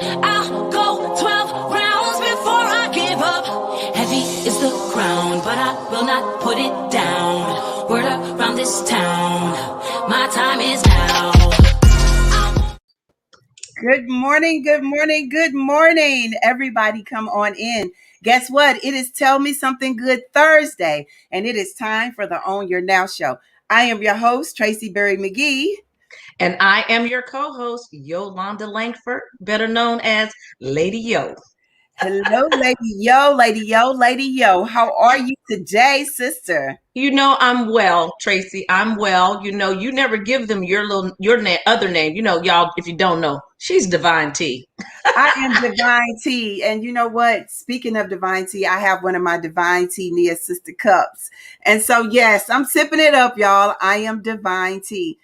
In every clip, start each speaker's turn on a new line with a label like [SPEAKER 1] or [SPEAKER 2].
[SPEAKER 1] I'll go 12 rounds before I give up. Heavy is the crown, but I will not put it down. Word around this town, my time is now.
[SPEAKER 2] Good morning, good morning, good morning. Everybody come on in. Guess what? It is Tell Me Something Good Thursday, and it is time for the Own Your Now show. I am your host, Tracie Berry-McGhee.
[SPEAKER 3] And I am your co-host, Yolonda Lankford, better known as Lady Yo.
[SPEAKER 2] Hello, Lady Yo, Lady Yo, Lady Yo. How are you today, sister?
[SPEAKER 3] You know, I'm well, Tracie. I'm well. You know, you never give them your other name. You know, y'all, if you don't know, she's Divine T.
[SPEAKER 2] I am Divine T. And you know what? Speaking of Divine T, I have one of my Divine T Nia sister cups. And so, yes, I'm sipping it up, y'all. I am Divine T.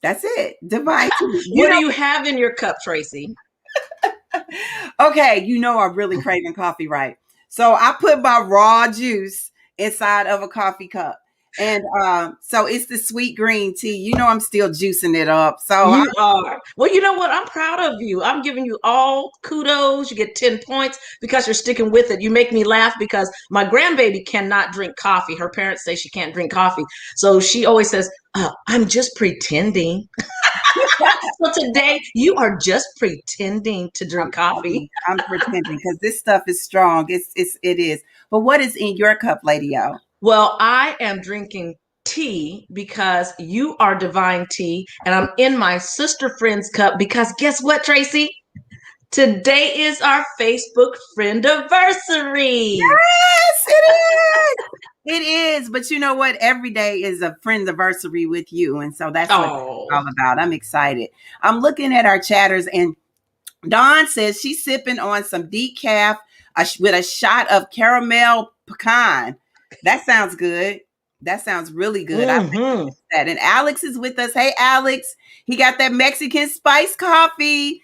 [SPEAKER 2] That's it. Divine T.
[SPEAKER 3] What do you have in your cup, Tracie?
[SPEAKER 2] Okay, you know I'm really craving coffee, right? So I put my raw juice inside of a coffee cup. And so it's the sweet green tea. You know I'm still juicing it up. So
[SPEAKER 3] You are. Well, you know what? I'm proud of you. I'm giving you all kudos. You get 10 points because you're sticking with it. You make me laugh because my grandbaby cannot drink coffee. Her parents say she can't drink coffee. So she always says, I'm just pretending. So today you are just pretending to drink coffee.
[SPEAKER 2] I'm pretending because this stuff is strong. It is. But what is in your cup, Lady O?
[SPEAKER 3] Well, I am drinking tea because you are Divine Tea, and I'm in my sister friend's cup because guess what, Tracie? Today is our Facebook friend anniversary.
[SPEAKER 2] Yes, it is. It is. But you know what? Every day is a friend anniversary with you. And so that's what it's all about. I'm excited. I'm looking at our chatters, and Dawn says she's sipping on some decaf with a shot of caramel pecan. That sounds good. That sounds really good. I like that. And Alex is with us. Hey, Alex. He got that Mexican spice coffee.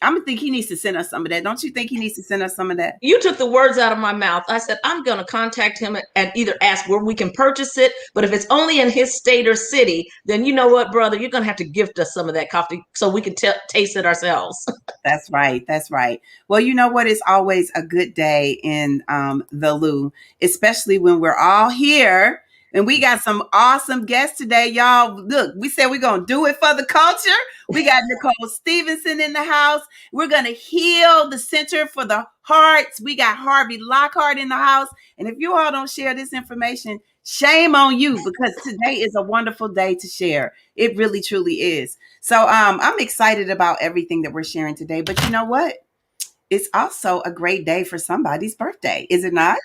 [SPEAKER 2] I'm gonna think he needs to send us some of that. Don't you think he needs to send us some of that?
[SPEAKER 3] You took the words out of my mouth. I said, I'm going to contact him and either ask where we can purchase it. But if it's only in his state or city, then you know what, brother, you're going to have to gift us some of that coffee so we can taste it ourselves.
[SPEAKER 2] That's right. That's right. Well, you know what? It's always a good day in the Lou, especially when we're all here. And we got some awesome guests today, y'all. Look, we said we're going to do it for the culture. We got Nichol Stevenson in the house. We're going to heal the Center for the Hearts. We got Harvey Lockhart in the house. And if you all don't share this information, shame on you, because today is a wonderful day to share. It really, truly is. So I'm excited about everything that we're sharing today. But you know what? It's also a great day for somebody's birthday, is it not?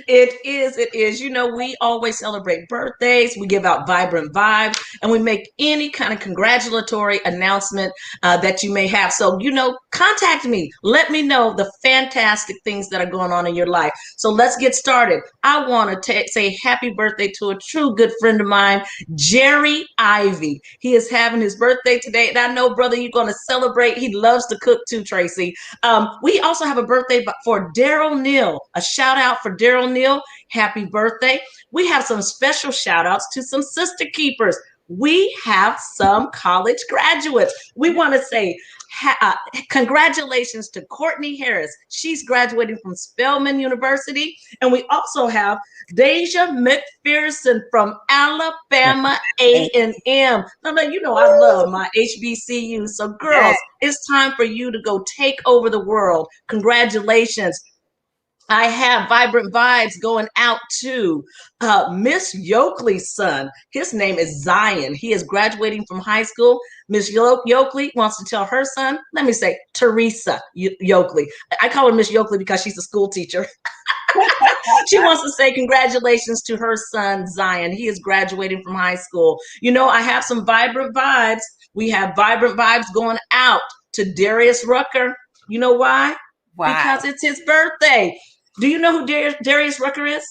[SPEAKER 3] It is. It is. You know, we always celebrate birthdays. We give out vibrant vibes, and we make any kind of congratulatory announcement that you may have. So, you know, contact me. Let me know the fantastic things that are going on in your life. So let's get started. I want to say happy birthday to a true good friend of mine, Jerry Ivy. He is having his birthday today, and I know, brother, you're going to celebrate. He loves to cook too, Tracie. We also have a birthday for Daryl Neal. A shout out for Daryl Neal, happy birthday. We have some special shout outs to some sister keepers. We have some college graduates. We want to say congratulations to Courtney Harris. She's graduating from Spelman University. And we also have Deja McPherson from Alabama A&M. Now, you know, I love my HBCU. So girls, it's time for you to go take over the world. Congratulations. I have vibrant vibes going out to Miss Yoakley's son. His name is Zion. He is graduating from high school. Miss Yoakley wants to tell her son, let me say, Teresa Yoakley. I call her Miss Yoakley because she's a school teacher. She wants to say congratulations to her son, Zion. He is graduating from high school. You know, I have some vibrant vibes. We have vibrant vibes going out to Darius Rucker. You know why? Because it's his birthday. Do you know who Darius Rucker is?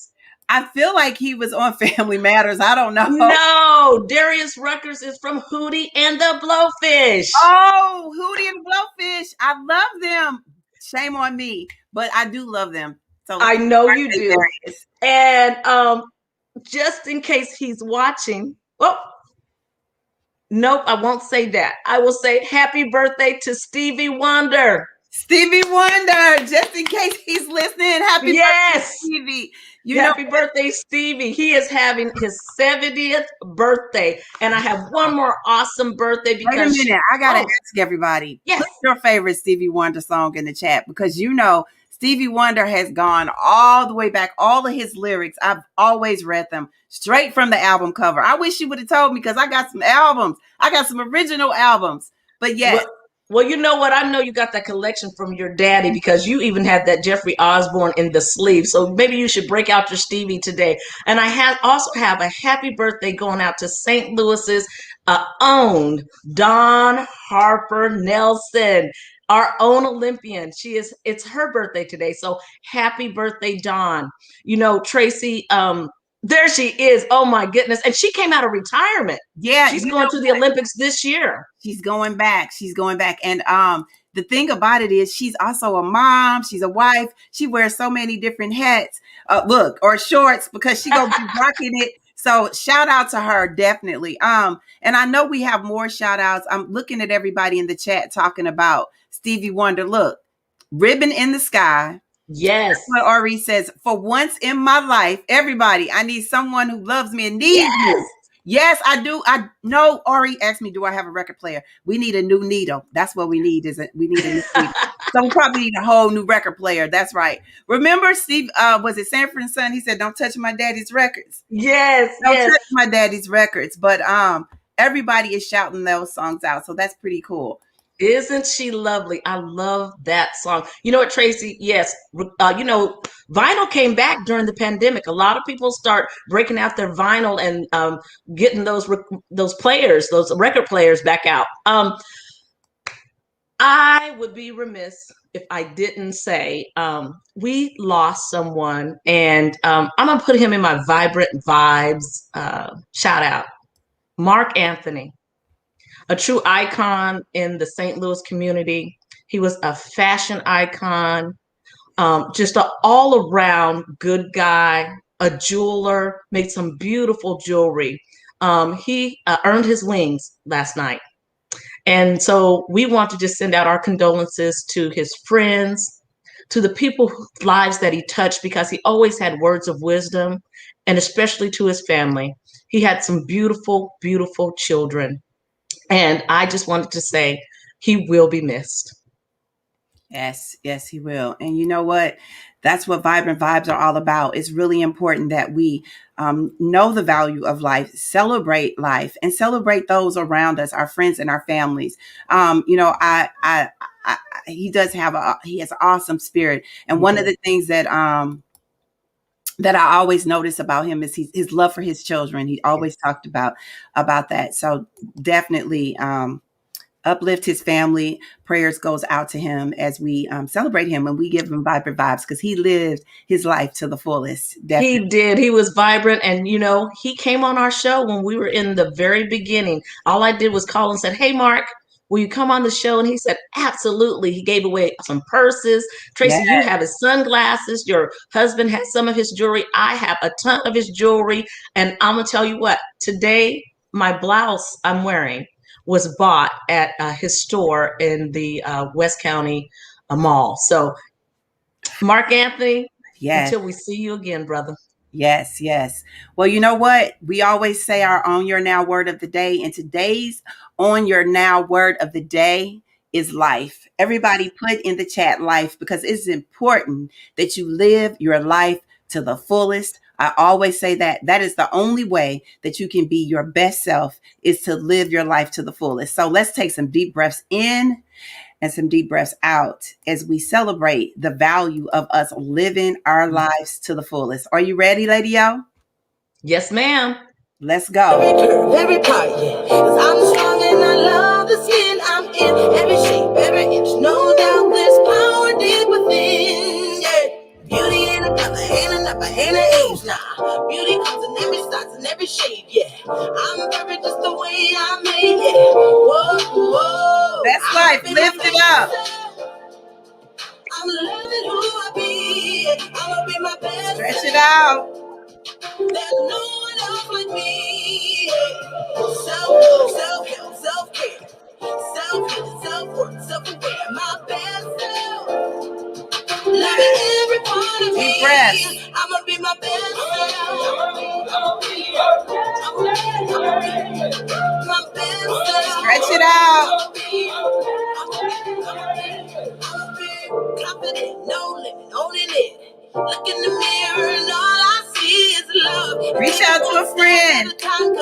[SPEAKER 2] I feel like he was on Family Matters. I don't know.
[SPEAKER 3] No, Darius Ruckers is from Hootie and the Blowfish.
[SPEAKER 2] Oh, Hootie and the Blowfish. I love them. Shame on me, but I do love them. So
[SPEAKER 3] I know you do. Darius. And just in case he's watching, Nope, I won't say that. I will say happy birthday to Stevie Wonder.
[SPEAKER 2] Stevie Wonder, just in case he's listening. Happy birthday,
[SPEAKER 3] Yes.
[SPEAKER 2] Stevie.
[SPEAKER 3] Happy birthday, Stevie. He is having his 70th birthday. And I have one more awesome birthday
[SPEAKER 2] Wait a
[SPEAKER 3] because
[SPEAKER 2] minute. I got to ask everybody.
[SPEAKER 3] yes.
[SPEAKER 2] Put your favorite Stevie Wonder song in the chat, because Stevie Wonder has gone all the way back. All of his lyrics, I've always read them straight from the album cover. I wish you would have told me, because I got some albums. I got some original albums. But yes.
[SPEAKER 3] Well, you know what? I know you got that collection from your daddy, because you even had that Jeffrey Osborne in the sleeve. So maybe you should break out your Stevie today. And I also have a happy birthday going out to St. Louis's own Dawn Harper Nelson, our own Olympian. It's her birthday today. So happy birthday, Dawn. Tracie, there she is. Oh my goodness. And she came out of retirement.
[SPEAKER 2] Yeah.
[SPEAKER 3] She's going to the Olympics this year.
[SPEAKER 2] She's going back. And the thing about it is, she's also a mom. She's a wife. She wears so many different hats, or shorts, because she gonna be rocking it. So shout out to her, definitely. And I know we have more shout outs. I'm looking at everybody in the chat talking about Stevie Wonder. Look, Ribbon in the Sky.
[SPEAKER 3] Yes.
[SPEAKER 2] That's what Ari says. For once in my life, everybody, I need someone who loves me and needs me. Yes, I do. I know. Ari asked me, do I have a record player? We need a new needle. That's what we need. We need a new needle. So we probably need a whole new record player. That's right. Remember, Steve, was it Sanford & Son? He said, don't touch my daddy's records.
[SPEAKER 3] Yes.
[SPEAKER 2] Don't touch my daddy's records. But everybody is shouting those songs out. So that's pretty cool.
[SPEAKER 3] Isn't she lovely? I love that song. You know what, Tracie? Yes. Vinyl came back during the pandemic. A lot of people start breaking out their vinyl and getting those players, those record players back out. I would be remiss if I didn't say we lost someone, and I'm going to put him in my Vibrant Vibes shout out. Mark Anthony. A true icon in the St. Louis community. He was a fashion icon, just an all-around good guy, a jeweler, made some beautiful jewelry. He earned his wings last night. And so we want to just send out our condolences to his friends, to the people whose lives that he touched, because he always had words of wisdom, and especially to his family. He had some beautiful, beautiful children. And I just wanted to say he will be missed.
[SPEAKER 2] Yes, he will. And you know what? That's what Vibrant Vibes are all about. It's really important that we know the value of life, celebrate life, and celebrate those around us, our friends and our families. He has an awesome spirit. And one of the things that I always notice about him is his love for his children. He always talked about that. So definitely uplift his family. Prayers goes out to him as we celebrate him, and we give him Vibrant Vibes, because he lived his life to the fullest. Definitely.
[SPEAKER 3] He did. He was vibrant. And, he came on our show when we were in the very beginning. All I did was call and said, hey, Mark, will you come on the show? And he said, absolutely. He gave away some purses. Tracie, you have his sunglasses. Your husband has some of his jewelry. I have a ton of his jewelry. And I'm going to tell you what, today, my blouse I'm wearing was bought at his store in the West County Mall. So, Mark Anthony, until we see you again, brother.
[SPEAKER 2] Yes. Well, you know what? We always say our On Your Now word of the day, and today's On Your Now word of the day is life. Everybody put in the chat life, because it's important that you live your life to the fullest. I always say that is the only way that you can be your best self, is to live your life to the fullest. So let's take some deep breaths in and some deep breaths out as we celebrate the value of us living our lives to the fullest. Are you ready, Lady O?
[SPEAKER 3] Yes, ma'am.
[SPEAKER 2] Let's go.
[SPEAKER 1] Every curve, every part, yeah. 'Cause I'm strong and I love the skin I'm in. Every shape, every inch, no doubt there's power deep within, yeah. Beauty ain't a color, ain't a number, ain't an age, nah. Beauty comes in every size and every shade, yeah. I'm perfect just the way I'm made, yeah. Whoa.
[SPEAKER 2] That's life. Lift it up.
[SPEAKER 1] I'm loving who I be. I'ma be my best.
[SPEAKER 2] Stretch it out.
[SPEAKER 1] There's no one else like me. Self-help.
[SPEAKER 2] Push it out.
[SPEAKER 1] Confident, no limit, only lit. Look in the mirror and all I see is love.
[SPEAKER 2] Reach out to a friend.
[SPEAKER 1] I'm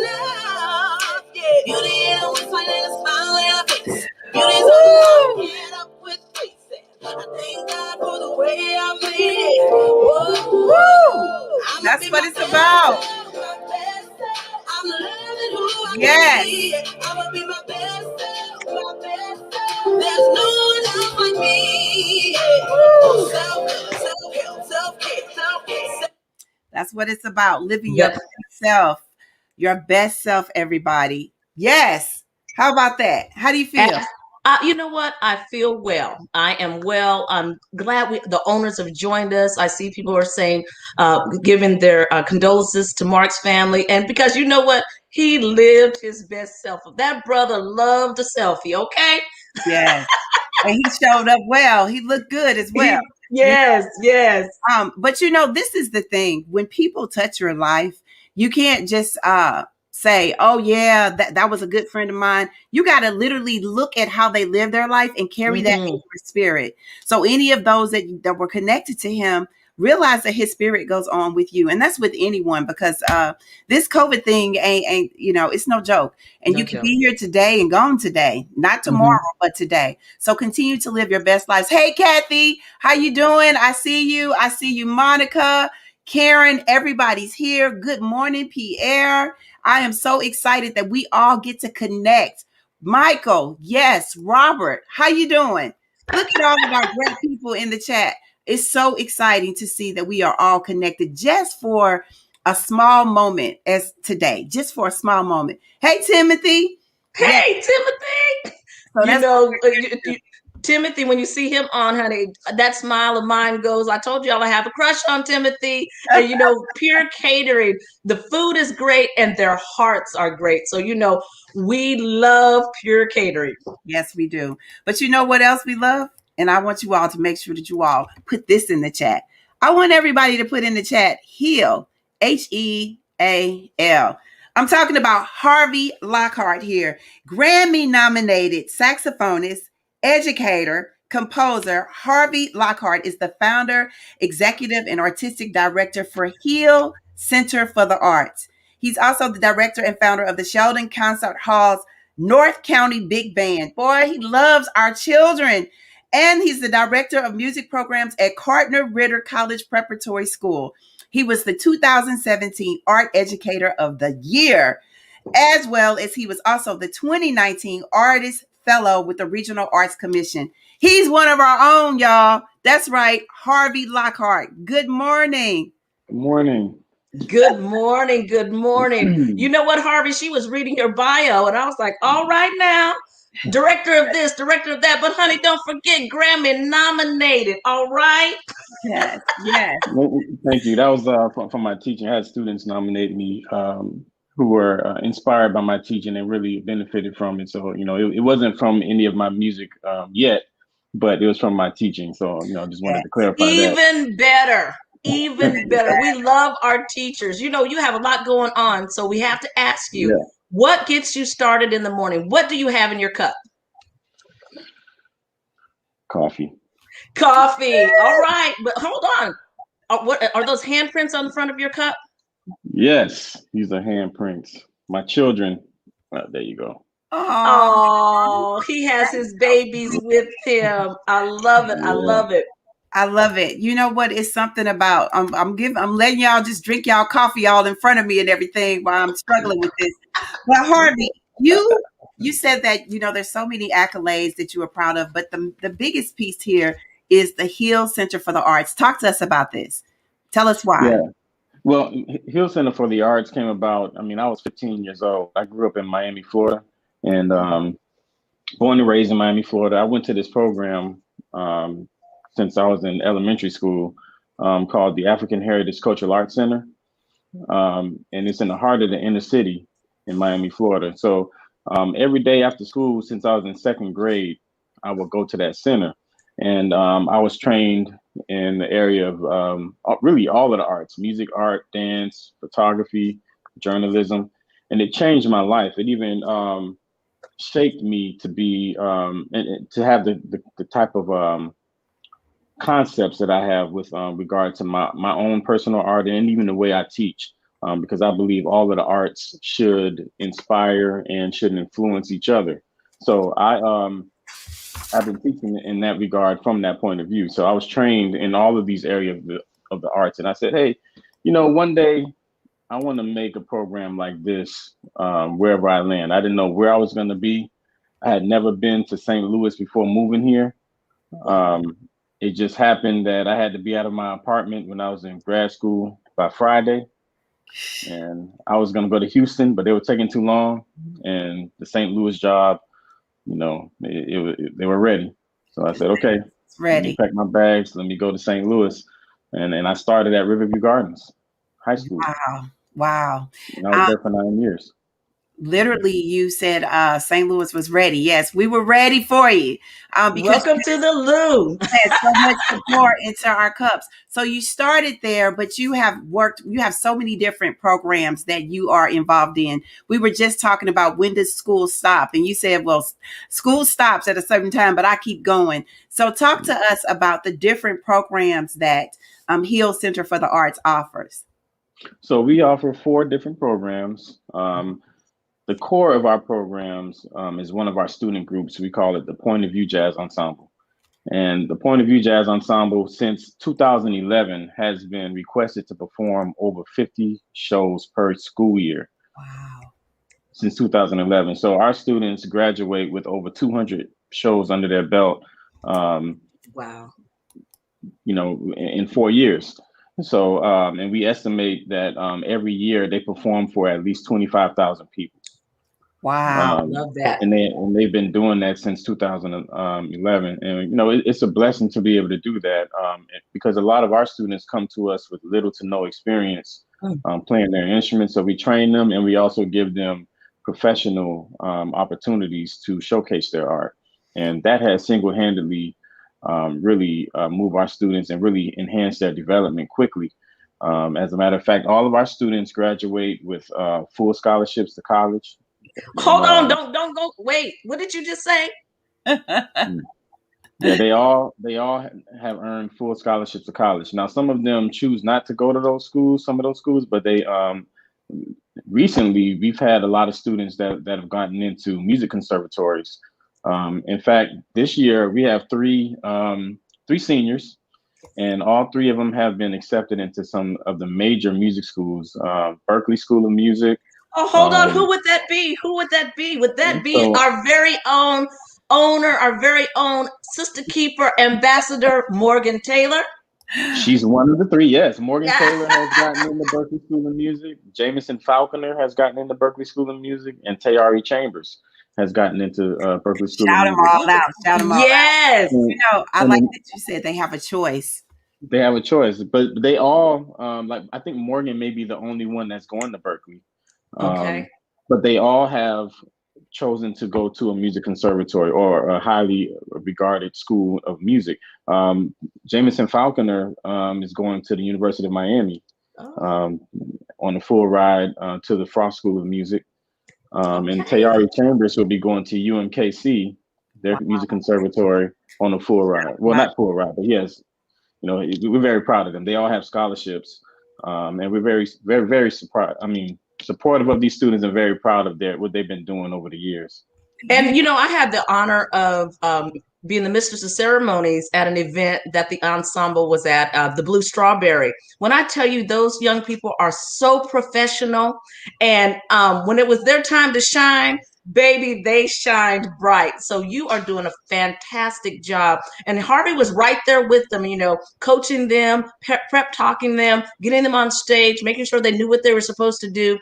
[SPEAKER 1] enough. Yeah. Beauty in a whisper and a smile in a face. Beauty's on my head up with faces. I thank God for the way I made it. Whoa, whoa.
[SPEAKER 2] That's what it's about.
[SPEAKER 1] I'm loving who I
[SPEAKER 2] Yes.
[SPEAKER 1] be. I'ma be my best self, my best self. There's no one else like me. Self-help, self-care, self-care.
[SPEAKER 2] That's what it's about. Living your best self. Your best self, everybody. Yes. How about that? How do you feel?
[SPEAKER 3] You know what? I feel well. I am well. I'm glad the owners have joined us. I see people are saying, giving their condolences to Mark's family. And because you know what? He lived his best self. That brother loved a selfie, okay?
[SPEAKER 2] Yes. And he showed up well. He looked good as well.
[SPEAKER 3] Yes.
[SPEAKER 2] But you know, this is the thing. When people touch your life, you can't just say, oh yeah, that was a good friend of mine. You got to literally look at how they live their life and carry that in your spirit. So any of those that were connected to him, realize that his spirit goes on with you. And that's with anyone, because this COVID thing ain't it's no joke. And you can be here today and gone today, not tomorrow, but today. So continue to live your best lives. Hey, Kathy, how you doing? I see you, Monica, Karen, everybody's here. Good morning, Pierre. I am so excited that we all get to connect. Michael, yes, Robert, how you doing? Look at all of our great people in the chat. It's so exciting to see that we are all connected just for a small moment as today, just for a small moment. Hey, Timothy.
[SPEAKER 3] Hey, Timothy. So Timothy, when you see him on, honey, that smile of mine goes, I told y'all I have a crush on Timothy. And, Pure Catering, the food is great and their hearts are great. So, we love Pure Catering.
[SPEAKER 2] Yes, we do. But you know what else we love? And I want you all to make sure that you all put this in the chat. I want everybody to put in the chat, HEAL, HEAL. I'm talking about Harvey Lockhart here, Grammy nominated saxophonist, educator, composer. Harvey Lockhart is the founder, executive, and artistic director for HEAL Center for the Arts. He's also the director and founder of the Sheldon Concert Hall's North County Big Band. Boy, he loves our children. And he's the director of music programs at Gardner Ritter College Preparatory School. He was the 2017 Art Educator of the Year, as well as he was also the 2019 Artist Fellow with the Regional Arts Commission. He's one of our own, y'all. That's right, Harvey Lockhart. Good morning.
[SPEAKER 4] Good morning.
[SPEAKER 3] Good morning. Good morning. You know what, Harvey? She was reading your bio, and I was like, all right now. Director of this, director of that. But honey, don't forget Grammy nominated. All right.
[SPEAKER 2] Yes.
[SPEAKER 4] Thank you. That was from my teaching. I had students nominate me who were inspired by my teaching and really benefited from it. So, it wasn't from any of my music yet, but it was from my teaching. So, just wanted to clarify that.
[SPEAKER 3] Even better. We love our teachers. You have a lot going on. So we have to ask you, what gets you started in the morning? What do you have in your cup?
[SPEAKER 4] Coffee.
[SPEAKER 3] All right. But hold on. What are those handprints on the front of your cup?
[SPEAKER 4] Yes, these are handprints. My children. There you go.
[SPEAKER 3] Oh, he has his babies with him. I love it. I love it.
[SPEAKER 2] I love it. You know what? It's something about I'm letting y'all just drink y'all coffee all in front of me and everything while I'm struggling with this. But Harvey, you said that there's so many accolades that you are proud of, but the biggest piece here is the HEAL Center for the Arts. Talk to us about this. Tell us why.
[SPEAKER 4] Yeah. Well, HEAL Center for the Arts came about. I was 15 years old. I grew up in Miami, Florida, and born and raised in Miami, Florida. I went to this program since I was in elementary school called the African Heritage Cultural Arts Center. And it's in the heart of the inner city in Miami, Florida. So every day after school, since I was in second grade, I would go to that center. And I was trained in the area of really all of the arts, music, art, dance, photography, journalism. and it changed my life. It even shaped me to be and to have the type of concepts that I have with regard to my own personal art and even the way I teach. Because I believe all of the arts should inspire and should influence each other. So I've been teaching in that regard from that point of view. So I was trained in all of these areas of the arts, and I said, hey, one day I want to make a program like this wherever I land. I didn't know where I was going to be. I had never been to St. Louis before moving here. It just happened that I had to be out of my apartment when I was in grad school by Friday. And I was going to go to Houston, but they were taking too long. And the St. Louis job, they were ready. So I said, okay, let me pack my bags. Let me go to St. Louis. And I started at Riverview Gardens High School.
[SPEAKER 2] Wow.
[SPEAKER 4] And I was there for 9 years.
[SPEAKER 2] Literally, you said St. Louis was ready. Yes, we were ready for you.
[SPEAKER 3] Welcome to the Lou.
[SPEAKER 2] Had so much support into our cups. So you started there, but you have so many different programs that you are involved in. We were just talking about, when does school stop? And you said, well, school stops at a certain time, but I keep going. So talk to us about the different programs that Hill Center for the Arts offers.
[SPEAKER 4] So we offer 4 different programs. The core of our programs is one of our student groups. We call it the Point of View Jazz Ensemble. And the Point of View Jazz Ensemble, since 2011, has been requested to perform over 50 shows per school year.
[SPEAKER 2] Wow.
[SPEAKER 4] Since 2011. So our students graduate with over 200 shows under their belt.
[SPEAKER 3] Wow.
[SPEAKER 4] In 4 years. So, and we estimate that every year they perform for at least 25,000 people.
[SPEAKER 2] Wow.
[SPEAKER 3] Love that.
[SPEAKER 4] And they've been doing that since 2011. And, it's a blessing to be able to do that because a lot of our students come to us with little to no experience playing their instruments. So we train them, and we also give them professional opportunities to showcase their art. And that has single-handedly really move our students and really enhance their development quickly. As a matter of fact, all of our students graduate with full scholarships to college.
[SPEAKER 3] Hold on, don't go. Wait, what did you just say?
[SPEAKER 4] Yeah, they all have earned full scholarships to college. Now, some of them choose not to go to some of those schools, but they recently we've had a lot of students that have gotten into music conservatories. In fact, this year we have three seniors, and all 3 of them have been accepted into some of the major music schools, Berklee School of Music.
[SPEAKER 3] Oh, hold on. Who would that be? Would that be our very own owner, our very own sister keeper, Ambassador Morgan Taylor?
[SPEAKER 4] She's one of the 3, yes. Morgan Taylor has gotten into Berklee School of Music. Jameson Falconer has gotten into Berklee School of Music, and Tayari Chambers has gotten into Berklee School of Music.
[SPEAKER 2] Shout them all out.
[SPEAKER 3] Yes.
[SPEAKER 2] I like that you said they have a choice.
[SPEAKER 4] They have a choice, but they all, I think Morgan may be the only one that's going to Berklee.
[SPEAKER 3] Okay.
[SPEAKER 4] But they all have chosen to go to a music conservatory or a highly regarded school of music. Jameson Falconer is going to the University of Miami on a full ride to the Frost School of Music. And Tayari Chambers will be going to UMKC, their music conservatory, on a full ride. Well, not full ride, but yes, we're very proud of them. They all have scholarships, and we're very, very, very surprised. Supportive of these students and very proud of what they've been doing over the years.
[SPEAKER 3] And I had the honor of being the mistress of ceremonies at an event that the ensemble was at, the Blue Strawberry. When I tell you, those young people are so professional, and when it was their time to shine, baby, they shined bright. So you are doing a fantastic job. And Harvey was right there with them, coaching them, prep talking them, getting them on stage, making sure they knew what they were supposed to do.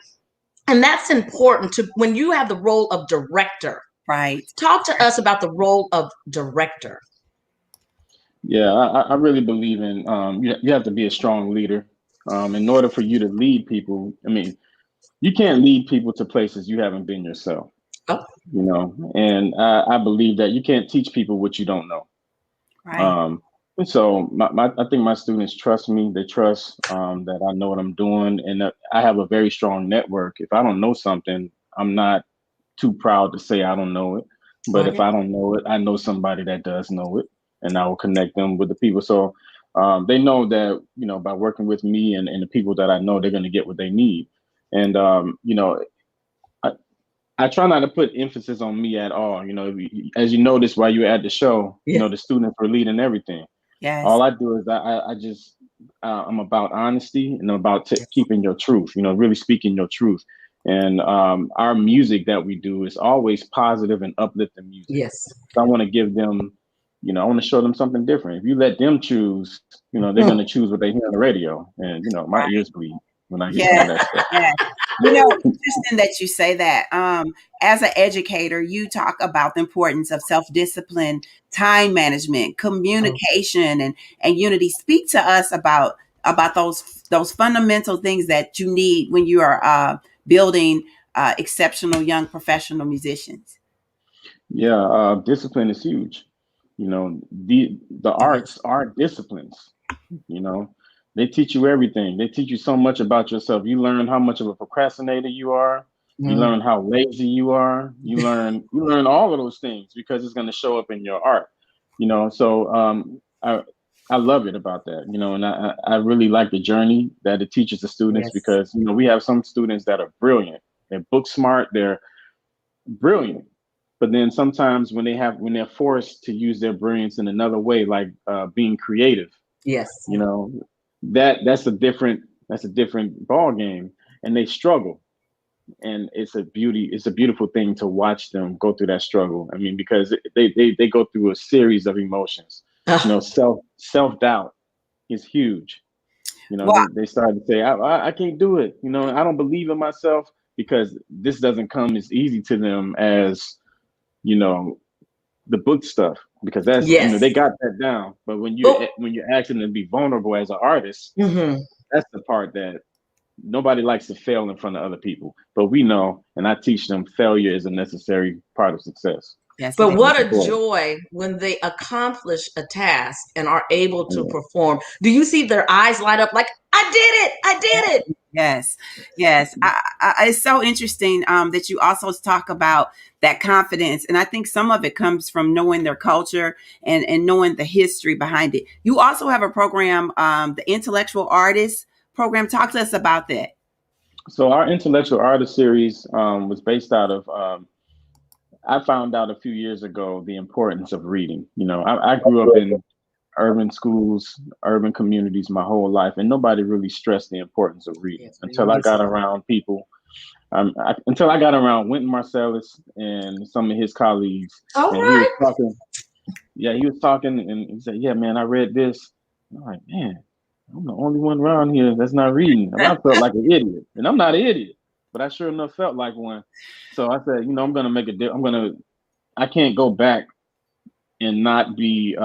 [SPEAKER 3] And that's important when you have the role of director.
[SPEAKER 2] Right.
[SPEAKER 3] Talk to us about the role of director.
[SPEAKER 4] Yeah, I really believe in you have to be a strong leader. In order for you to lead people, you can't lead people to places you haven't been yourself.
[SPEAKER 3] Oh.
[SPEAKER 4] And I believe that you can't teach people what you don't know.
[SPEAKER 2] Right.
[SPEAKER 4] So I think my students trust me. They trust that I know what I'm doing, and that I have a very strong network. If I don't know something, I'm not too proud to say I don't know it. But if
[SPEAKER 3] Okay.
[SPEAKER 4] I don't know it, I know somebody that does know it, and I will connect them with the people. So they know that, you know, by working with me and the people that I know, they're going to get what they need. And you know, I, I try not to put emphasis on me at all. You know, as you noticed while you were at the show, you
[SPEAKER 3] Yeah.
[SPEAKER 4] know, the students were leading everything.
[SPEAKER 2] Yes.
[SPEAKER 4] All I do is I just I'm about honesty, and I'm about keeping your truth. You know, really speaking your truth. And our music that we do is always positive and uplifting music.
[SPEAKER 3] Yes.
[SPEAKER 4] So I want to give them, you know, I want to show them something different. If you let them choose, you know, they're going to choose what they hear on the radio. And you know, my ears bleed when I hear some
[SPEAKER 2] Yes.
[SPEAKER 4] of that stuff.
[SPEAKER 2] Yes. You know, interesting that you say that. As an educator, you talk about the importance of self-discipline, time management, communication, and unity. Speak to us about those fundamental things that you need when you are building exceptional young professional musicians.
[SPEAKER 4] Yeah, discipline is huge. You know, the
[SPEAKER 3] Yes.
[SPEAKER 4] arts are disciplines. You know, they teach you everything. They teach you so much about yourself. You learn how much of a procrastinator you are. You
[SPEAKER 3] Mm.
[SPEAKER 4] learn how lazy you are. You learn all of those things because it's going to show up in your art. You know, so I love it about that. You know, and I really like the journey that it teaches the students,
[SPEAKER 3] Yes.
[SPEAKER 4] because you know we have some students that are brilliant. They're book smart. They're brilliant. But then sometimes when they're forced to use their brilliance in another way, like being creative,
[SPEAKER 3] Yes.
[SPEAKER 4] you know, that's a different ball game, and they struggle. And it's a beautiful thing to watch them go through that struggle. I mean, because they go through a series of emotions. You
[SPEAKER 3] Ah,
[SPEAKER 4] know, self-doubt is huge. You know,
[SPEAKER 2] Well,
[SPEAKER 4] they start to say, I can't do it. You know, I don't believe in myself, because this doesn't come as easy to them as, you know, the book stuff, because that's, you
[SPEAKER 3] yes.
[SPEAKER 4] know, they got that down. But when
[SPEAKER 3] But
[SPEAKER 4] you're asking them to be vulnerable as an artist,
[SPEAKER 3] mhm.
[SPEAKER 4] that's the part that nobody likes to fail in front of other people. But we know, and I teach them, failure is a necessary part of success.
[SPEAKER 2] yes, it
[SPEAKER 3] But
[SPEAKER 2] is.
[SPEAKER 3] what
[SPEAKER 4] Most
[SPEAKER 3] a
[SPEAKER 4] important.
[SPEAKER 3] joy when they accomplish a task and are able to
[SPEAKER 4] Yeah.
[SPEAKER 3] perform. Do you see their eyes light up like, I did it? I did it.
[SPEAKER 2] Yes, yes. It's so interesting that you also talk about that confidence, and I think some of it comes from knowing their culture and knowing the history behind it. You also have a program, the Intellectual Artist Program. Talk to us about that.
[SPEAKER 4] So our intellectual artist series was based out of. I found out a few years ago the importance of reading. You know, I grew up in urban schools, urban communities my whole life, and nobody really stressed the importance of reading
[SPEAKER 3] Yes,
[SPEAKER 4] until I got around people. Until I got around Wynton Marsalis and some of his colleagues,
[SPEAKER 3] all
[SPEAKER 4] and he was
[SPEAKER 3] right.
[SPEAKER 4] talking. Yeah, he was talking, and he said, "Yeah, man, I read this." I'm like, "Man, I'm the only one around here that's not reading," and I felt like an idiot. And I'm not an idiot, but I sure enough felt like one. So I said, you know, I'm gonna make a deal. I can't go back and not be.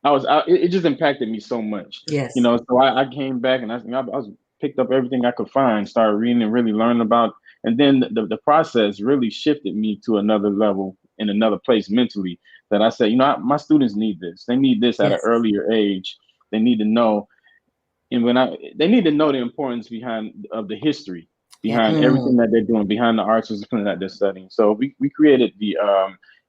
[SPEAKER 4] It just impacted me so much,
[SPEAKER 3] Yes.
[SPEAKER 4] you know. So I came back, and I was picked up everything I could find, started reading and really learning about. And then the process really shifted me to another level, in another place mentally. That I said, you know, my students need this. They need this at an
[SPEAKER 3] Yes.
[SPEAKER 4] earlier age. They need to know, and they need to know the importance behind of the history
[SPEAKER 2] Yeah.
[SPEAKER 4] behind
[SPEAKER 3] Mm.
[SPEAKER 4] everything that they're doing, behind the arts discipline that they're studying. So we created the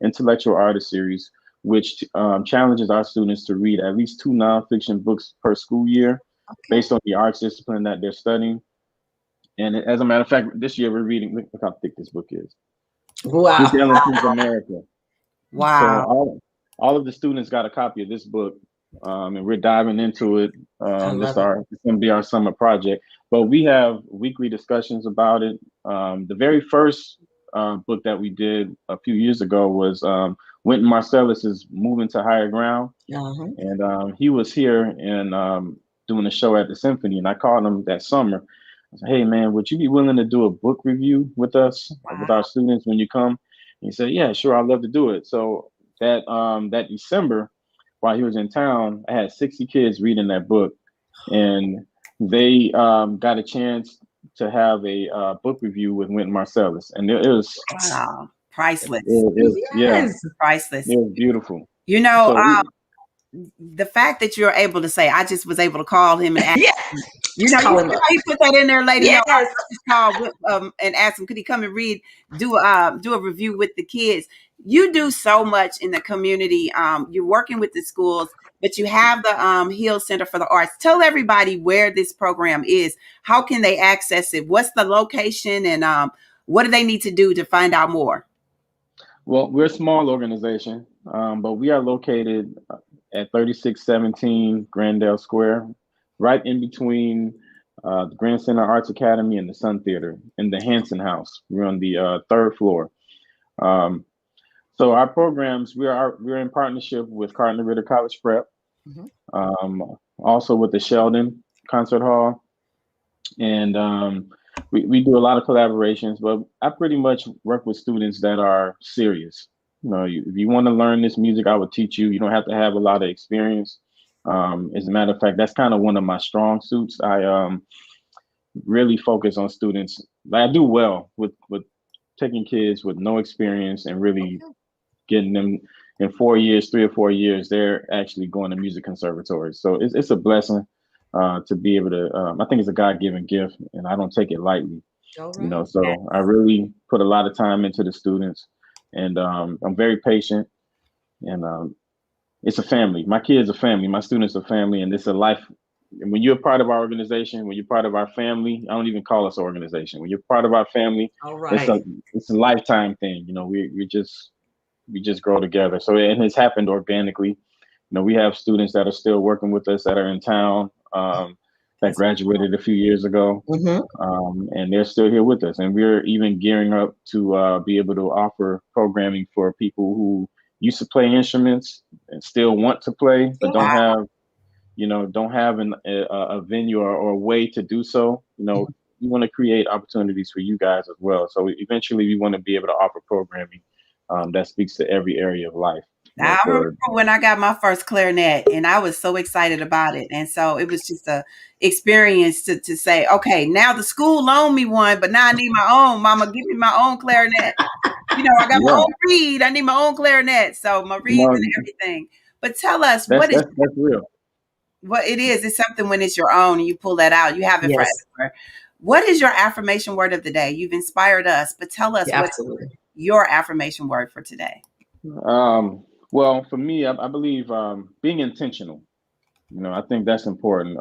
[SPEAKER 4] intellectual artist series, which challenges our students to read at least two nonfiction books per school year,
[SPEAKER 3] Okay.
[SPEAKER 4] based on the arts discipline that they're studying. And as a matter of fact, this year we're reading. Look how thick this book is. Duke
[SPEAKER 3] Wow.
[SPEAKER 4] Ellington's America. So
[SPEAKER 2] Wow.
[SPEAKER 4] all of the students got a copy of this book, and we're diving into it.
[SPEAKER 3] I
[SPEAKER 4] This
[SPEAKER 3] love it.
[SPEAKER 4] our It's going to be our summer project, but we have weekly discussions about it. The very first book that we did a few years ago was Wynton Marsalis's "Moving to Higher Ground,"
[SPEAKER 3] Uh-huh.
[SPEAKER 4] and he was here and doing a show at the Symphony, and I called him that summer. I said, "Hey man, would you be willing to do a book review with us, with our students, when you come?" And he said, "Yeah, sure, I'd love to do it." So that December, while he was in town, I had 60 kids reading that book, and they got a chance to have a book review with Wynton Marsalis, and
[SPEAKER 2] Wow. Priceless.
[SPEAKER 4] it was, yeah,
[SPEAKER 3] Yes.
[SPEAKER 2] Priceless.
[SPEAKER 4] it was beautiful.
[SPEAKER 2] You know,
[SPEAKER 4] So we,
[SPEAKER 2] the fact that you're able to say, I just was able to call him and ask
[SPEAKER 3] Yeah.
[SPEAKER 2] him,
[SPEAKER 3] Just call him
[SPEAKER 2] you
[SPEAKER 3] up.
[SPEAKER 2] put that in there, lady.
[SPEAKER 3] Yes.
[SPEAKER 2] I just called and asked him, could he come and do a review with the kids? You do so much in the community. You're working with the schools, but you have the Hill Center for the Arts. Tell everybody where this program is. How can they access it? What's the location, and what do they need to do to find out more?
[SPEAKER 4] Well, we're a small organization, but we are located at 3617 Grandale Square, right in between the Grand Center Arts Academy and the Sun Theater in the Hanson House. We're on the third floor. So our programs, we're in partnership with Cardinal Ritter College Prep, also with the Sheldon Concert Hall, and we do a lot of collaborations. But I pretty much work with students that are serious. If you want to learn this music, I would teach you. You don't have to have a lot of experience. As a matter of fact, that's kind of one of my strong suits. I really focus on students. I do well with taking kids with no experience and really getting them in 4 years, 3 or 4 years, they're actually going to music conservatories. So it's a blessing to be able to. I think it's a God-given gift, and I don't take it lightly.
[SPEAKER 3] Right.
[SPEAKER 4] So I really put a lot of time into the students, and I'm very patient, and it's a family. My kids are family. My students are family, and it's a life. And when you're part of our organization, when you're part of our family, I don't even call us an organization. When you're part of our family,
[SPEAKER 3] All right.
[SPEAKER 4] it's a lifetime thing. We just grow together. So it has happened organically. We have students that are still working with us that are in town that graduated a few years ago, and they're still here with us. And we're even gearing up to be able to offer programming for people who used to play instruments and still want to play, but don't have a venue or a way to do so. We want to create opportunities for you guys as well. So eventually we want to be able to offer programming that speaks to every area of life.
[SPEAKER 2] I remember when I got my first clarinet, and I was so excited about it. And so it was just a experience to say, okay, now the school loaned me one, but now I need my own. Mama, give me my own clarinet. I got my own reed. I need my own clarinet. So my reeds and everything. But tell us,
[SPEAKER 4] that's real.
[SPEAKER 2] What it is. It's something when it's your own and you pull that out. You have it forever. What is your affirmation word of the day? You've inspired us, but tell us what's your affirmation word for today.
[SPEAKER 4] Well, for me, I believe being intentional. I think that's important.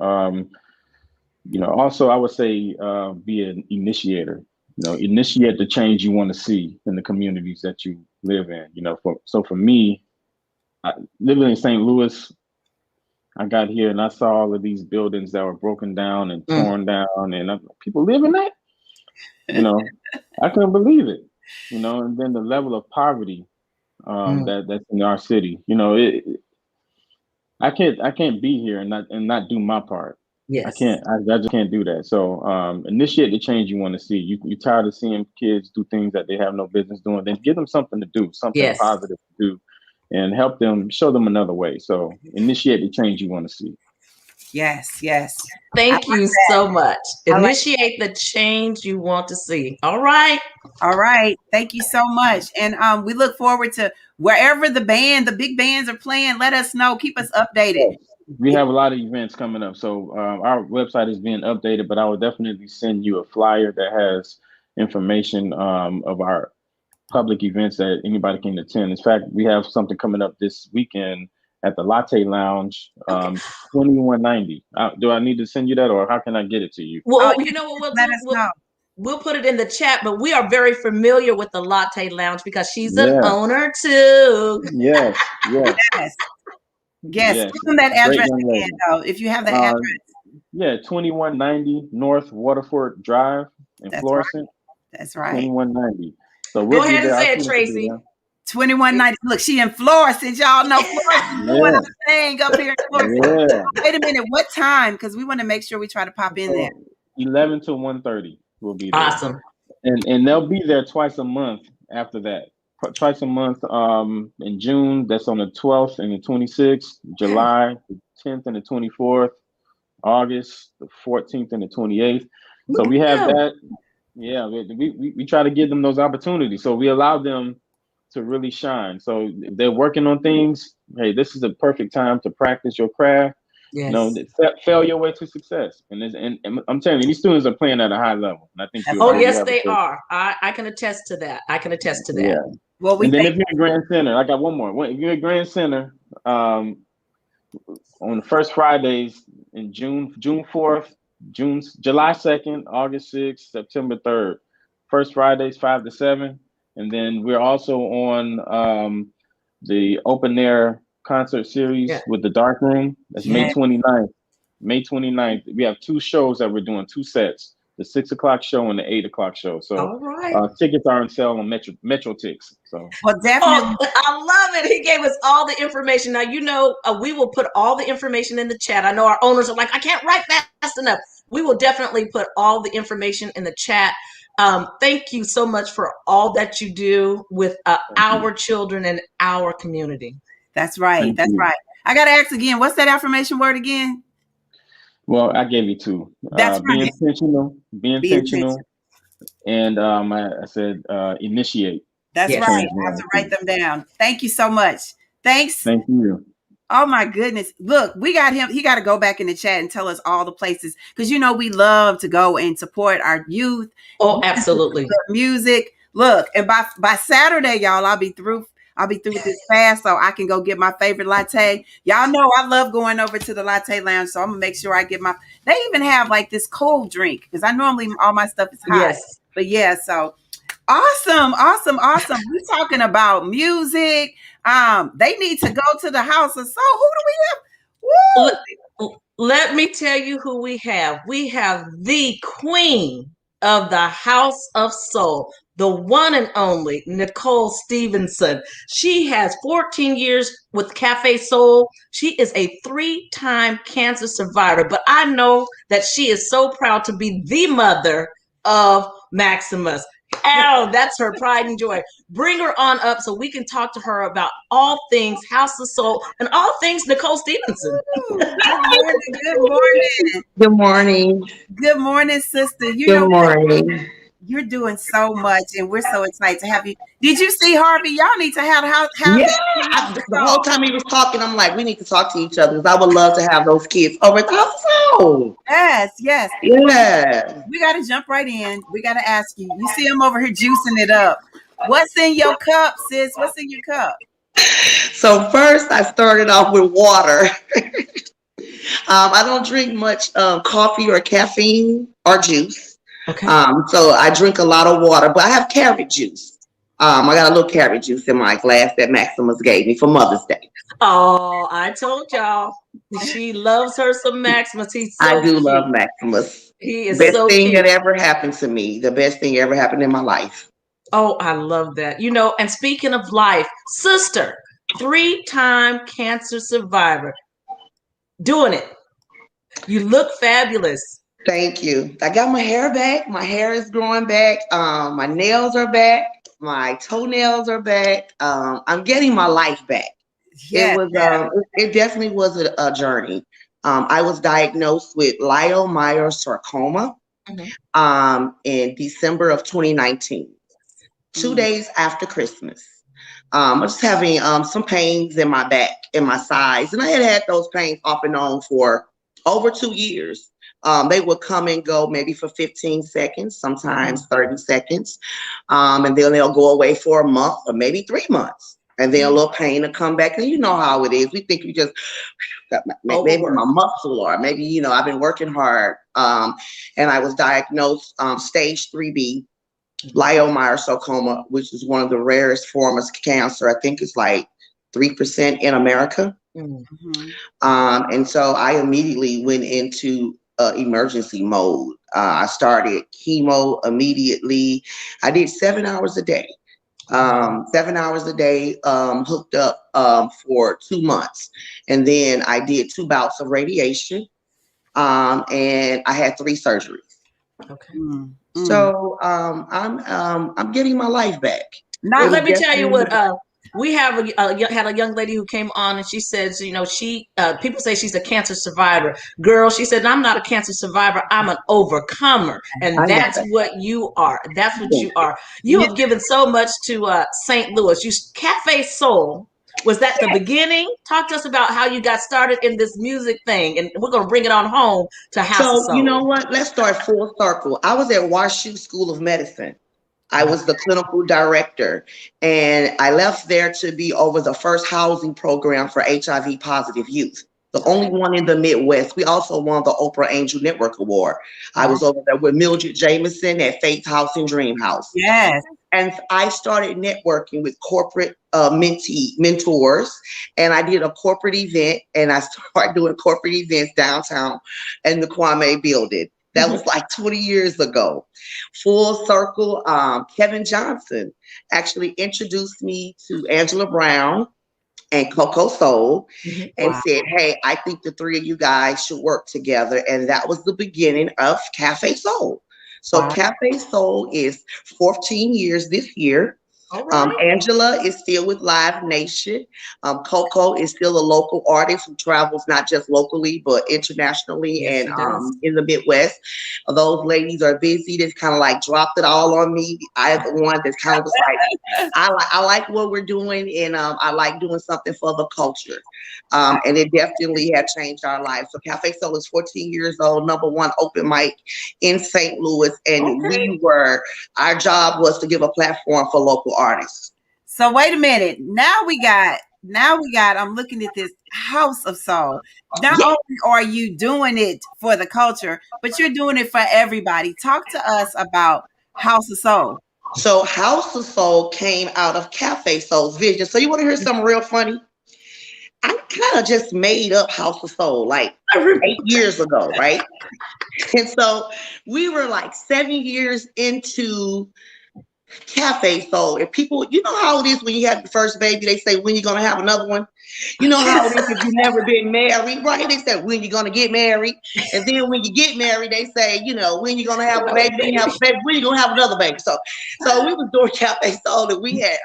[SPEAKER 4] Also, I would say be an initiator. Initiate the change you want to see in the communities that you live in. For me, living in St. Louis, I got here and I saw all of these buildings that were broken down and torn down, and people live in that. I couldn't believe it. And then the level of poverty that's in our city. I can't be here and not do my part.
[SPEAKER 3] Yes.
[SPEAKER 4] I just can't do that. So initiate the change you want to see. You're tired of seeing kids do things that they have no business doing. Then give them something to do, something positive to do, and help them, show them another way. So initiate the change you want to see.
[SPEAKER 2] Yes.
[SPEAKER 3] Thank you so much. Initiate the change you want to see. All right.
[SPEAKER 2] Thank you so much. And we look forward to wherever the big bands are playing. Let us know. Keep us updated.
[SPEAKER 4] We have a lot of events coming up. So our website is being updated, but I will definitely send you a flyer that has information of our public events that anybody can attend. In fact, we have something coming up this weekend at the Latte Lounge, 2190. Do I need to send you that, or how can I get it to you?
[SPEAKER 3] Well, you know what we'll
[SPEAKER 2] let
[SPEAKER 3] do?
[SPEAKER 2] us know.
[SPEAKER 3] We'll put it in the chat, but we are very familiar with the Latte Lounge because she's an owner too.
[SPEAKER 4] Yes.
[SPEAKER 2] Give them that address again, though, if you have that address.
[SPEAKER 4] 2190 North Waterford Drive in Florissant.
[SPEAKER 2] That's right.
[SPEAKER 4] 2190. So
[SPEAKER 3] go ahead and say it, Tracie.
[SPEAKER 2] 2190. Look, she in Florissant. Y'all know Florissant doing a thing up here in Florissant. Wait a minute. What time? Because we want to make sure we try to pop in there.
[SPEAKER 4] 11 to 1:30 will be there.
[SPEAKER 3] Awesome.
[SPEAKER 4] And they'll be there twice a month after that. Twice a month in June. That's on the 12th and the 26th. July, the 10th and the 24th. August, the 14th and the 28th. So we have that. Yeah, we try to give them those opportunities. So we allow them to really shine. So if they're working on things, hey, this is a perfect time to practice your craft. You know,
[SPEAKER 3] Yes.
[SPEAKER 4] fail your way to success. And I'm telling you, these students are playing at a high level. And I think
[SPEAKER 2] That's
[SPEAKER 4] you
[SPEAKER 3] Oh,
[SPEAKER 2] right.
[SPEAKER 4] you
[SPEAKER 3] yes,
[SPEAKER 4] have a
[SPEAKER 3] they
[SPEAKER 4] good.
[SPEAKER 3] are. I can attest to that. I can attest to that.
[SPEAKER 4] Yeah.
[SPEAKER 2] Well, we
[SPEAKER 4] And then
[SPEAKER 2] thank
[SPEAKER 4] if you're a Grand Center, I got one more. If you're a Grand Center, on the first Fridays in June 4th, July 2nd, August 6th, September 3rd. First Fridays 5 to 7. And then we're also on the open air concert series
[SPEAKER 3] Yeah.
[SPEAKER 4] with the Dark Room. That's May
[SPEAKER 2] Yeah.
[SPEAKER 4] 29th. May 29th. We have 2 shows that we're doing, 2 sets. The 6 o'clock show and the 8 o'clock show. So
[SPEAKER 3] All right.
[SPEAKER 4] tickets are on sale on Metro Tix. So
[SPEAKER 2] Well, definitely.
[SPEAKER 3] Oh, I love it. He gave us all the information. Now, we will put all the information in the chat. I know our owners are like, I can't write fast enough. We will definitely put all the information in the chat. Thank you so much for all that you do with our children and our community.
[SPEAKER 2] That's right.
[SPEAKER 4] Thank
[SPEAKER 2] That's
[SPEAKER 4] you.
[SPEAKER 2] right. I got to ask again, what's that affirmation word again?
[SPEAKER 4] Well, I gave you 2.
[SPEAKER 2] That's
[SPEAKER 4] Be
[SPEAKER 2] right.
[SPEAKER 4] intentional. Be
[SPEAKER 2] Be intentional.
[SPEAKER 4] intentional. And I said initiate.
[SPEAKER 2] That's
[SPEAKER 3] Yes.
[SPEAKER 2] right. I have to write them down. Thank you so much. Thanks.
[SPEAKER 4] Thank you.
[SPEAKER 2] Oh my goodness. Look, we got him. He got to go back in the chat and tell us all the places because we love to go and support our youth.
[SPEAKER 3] Oh, absolutely.
[SPEAKER 2] Music. Look, and by Saturday, y'all, I'll be through with this fast so I can go get my favorite latte. Y'all know I love going over to the latte lounge, so I'm gonna make sure I get they even have like this cold drink because I normally all my stuff is hot.
[SPEAKER 3] Yes.
[SPEAKER 2] But yeah, so awesome. We're talking about music. They need to go to the house of soul. Who do we have? Woo!
[SPEAKER 3] Let me tell you who we have. We have the queen of the House of Soul, the one and only Nichol Stevenson. She has 14 years with Cafe Soul. She is a 3-time cancer survivor, but I know that she is so proud to be the mother of Maximus. Oh, that's her pride and joy. Bring her on up so we can talk to her about all things House of Soul and all things Nichol Stevenson.
[SPEAKER 2] Good morning. Good morning.
[SPEAKER 5] Good morning.
[SPEAKER 2] Good morning, sister.
[SPEAKER 5] Good morning.
[SPEAKER 2] You're doing so much, and we're so excited to have you. Did you see Harvey? Y'all need to have
[SPEAKER 5] Yeah, the whole time he was talking, I'm like, we need to talk to each other because I would love to have those kids over at the House of Soul.
[SPEAKER 2] Yes.
[SPEAKER 5] Yeah.
[SPEAKER 2] We got to jump right in. We got to ask you. You see him over here juicing it up. What's in your cup, sis? What's in your cup?
[SPEAKER 5] So first, I started off with water. I don't drink much coffee or caffeine or juice.
[SPEAKER 3] Okay.
[SPEAKER 5] So I drink a lot of water, but I have carrot juice. I got a little carrot juice in my glass that Maximus gave me for Mother's Day.
[SPEAKER 3] Oh, I told y'all. She loves her some Maximus. He's so
[SPEAKER 5] I do
[SPEAKER 3] cute.
[SPEAKER 5] love Maximus.
[SPEAKER 3] He is
[SPEAKER 5] Best
[SPEAKER 3] so
[SPEAKER 5] thing
[SPEAKER 3] cute.
[SPEAKER 5] that ever happened to me. The best thing ever happened in my life.
[SPEAKER 3] Oh, I love that. And speaking of life, sister, 3-time cancer survivor, doing it. You look fabulous.
[SPEAKER 5] Thank you. I got my hair back. My hair is growing back. My nails are back. My toenails are back. I'm getting my life back.
[SPEAKER 2] Yes,
[SPEAKER 5] It definitely was a journey. I was diagnosed with leiomyosarcoma in December of 2019, 2 days after Christmas. I was having some pains in my back and my sides, and I had those pains off and on for over 2 years. They would come and go maybe for 15 seconds, sometimes 30 seconds. And then they'll go away for a month or maybe 3 months. And then a little pain will come back. And you know how it is. We think we just got maybe my muscle or maybe, I've been working hard. And I was diagnosed stage 3B, leiomyosarcoma, which is one of the rarest forms of cancer. I think it's like 3% in America.
[SPEAKER 2] Mm-hmm.
[SPEAKER 5] And so I immediately went into emergency mode. I started chemo immediately. I did 7 hours a day. 7 hours a day, hooked up for 2 months. And then I did 2 bouts of radiation. And I had 3 surgeries.
[SPEAKER 3] Okay.
[SPEAKER 5] So I'm getting my life back.
[SPEAKER 3] Now let me tell you what We have had a young lady who came on, and she says, you know, she people say she's a cancer survivor. Girl, she said, I'm not a cancer survivor. I'm an overcomer, and
[SPEAKER 5] I love
[SPEAKER 3] that's
[SPEAKER 5] that.
[SPEAKER 3] what you are. That's what you are. You
[SPEAKER 2] Yeah.
[SPEAKER 3] have given so much to St. Louis. You Cafe Soul. Was that the beginning? Talk to us about how you got started in this music thing, and we're going to bring it on home to House of
[SPEAKER 5] So, you
[SPEAKER 3] Soul.
[SPEAKER 5] know what? Let's start full circle. I was at WashU School of Medicine. I was the clinical director, and I left there to be over the first housing program for HIV positive youth, the only one in the Midwest. We also won the Oprah Angel Network Award. I was over there with Mildred Jameson at Faith House and Dream House.
[SPEAKER 2] Yes.
[SPEAKER 5] And I started networking with corporate mentors, and I did a corporate event, and I started doing corporate events downtown in the Kwame building. That was like 20 years ago. Full circle, Kevin Johnson actually introduced me to Angela Brown and Coco Soul and said, hey, I think the three of you guys should work together. And that was the beginning of Cafe Soul. So Cafe Soul is 14 years this year. Angela is still with Live Nation. Coco is still a local artist who travels not just locally, but internationally and in the Midwest. Those ladies are busy. They kind of like dropped it all on me. I am the one that's kind of like, I like what we're doing, and I like doing something for the culture. And it definitely has changed our lives. So Cafe Soul is 14 years old, #1 open mic in St. Louis. And our job was to give a platform for local artists.
[SPEAKER 2] So wait a minute. Now we got, I'm looking at this House of Soul. Not only are you doing it for the culture, but you're doing it for everybody. Talk to us about House of Soul.
[SPEAKER 5] So House of Soul came out of Cafe Soul's vision. So you want to hear something real funny? I kind of just made up House of Soul like 8 years ago, right? And so we were like 7 years into Cafe Soul. And people, you know how it is when you have your first baby, they say, when you going to have another one? You know how it is if you've never been married, right? They say, when you going to get married? And then when you get married, they say, you know, when you going to have a baby? Then you have a baby. When you going to have another baby? So we was doing Cafe Soul, and we had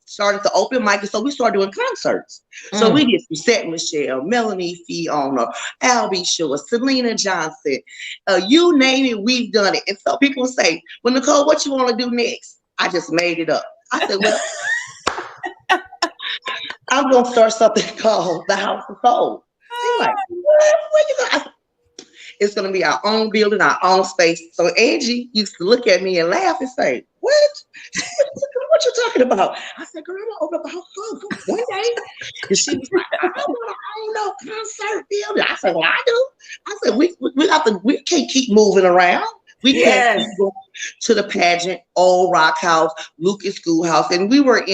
[SPEAKER 5] started the open mic, and so we started doing concerts. So we did Suzette Michelle, Melanie Fiona, Albie Shore, Selena Johnson, you name it, we've done it. And so people say, well, Nicole, what you want to do next? I just made it up. I said, well, I'm going to start something called the House of Soul. They're like, what? Where you going? It's going to be our own building, our own space. So Angie used to look at me and laugh and say, what? What you talking about? I said, girl, I'm going to open up a House of Soul one day. And she was like, I don't want to own no concert building. I said, well, I do. I said, we can't keep moving around. We can't keep going to the pageant, Old Rock House, Lucas Schoolhouse. And we were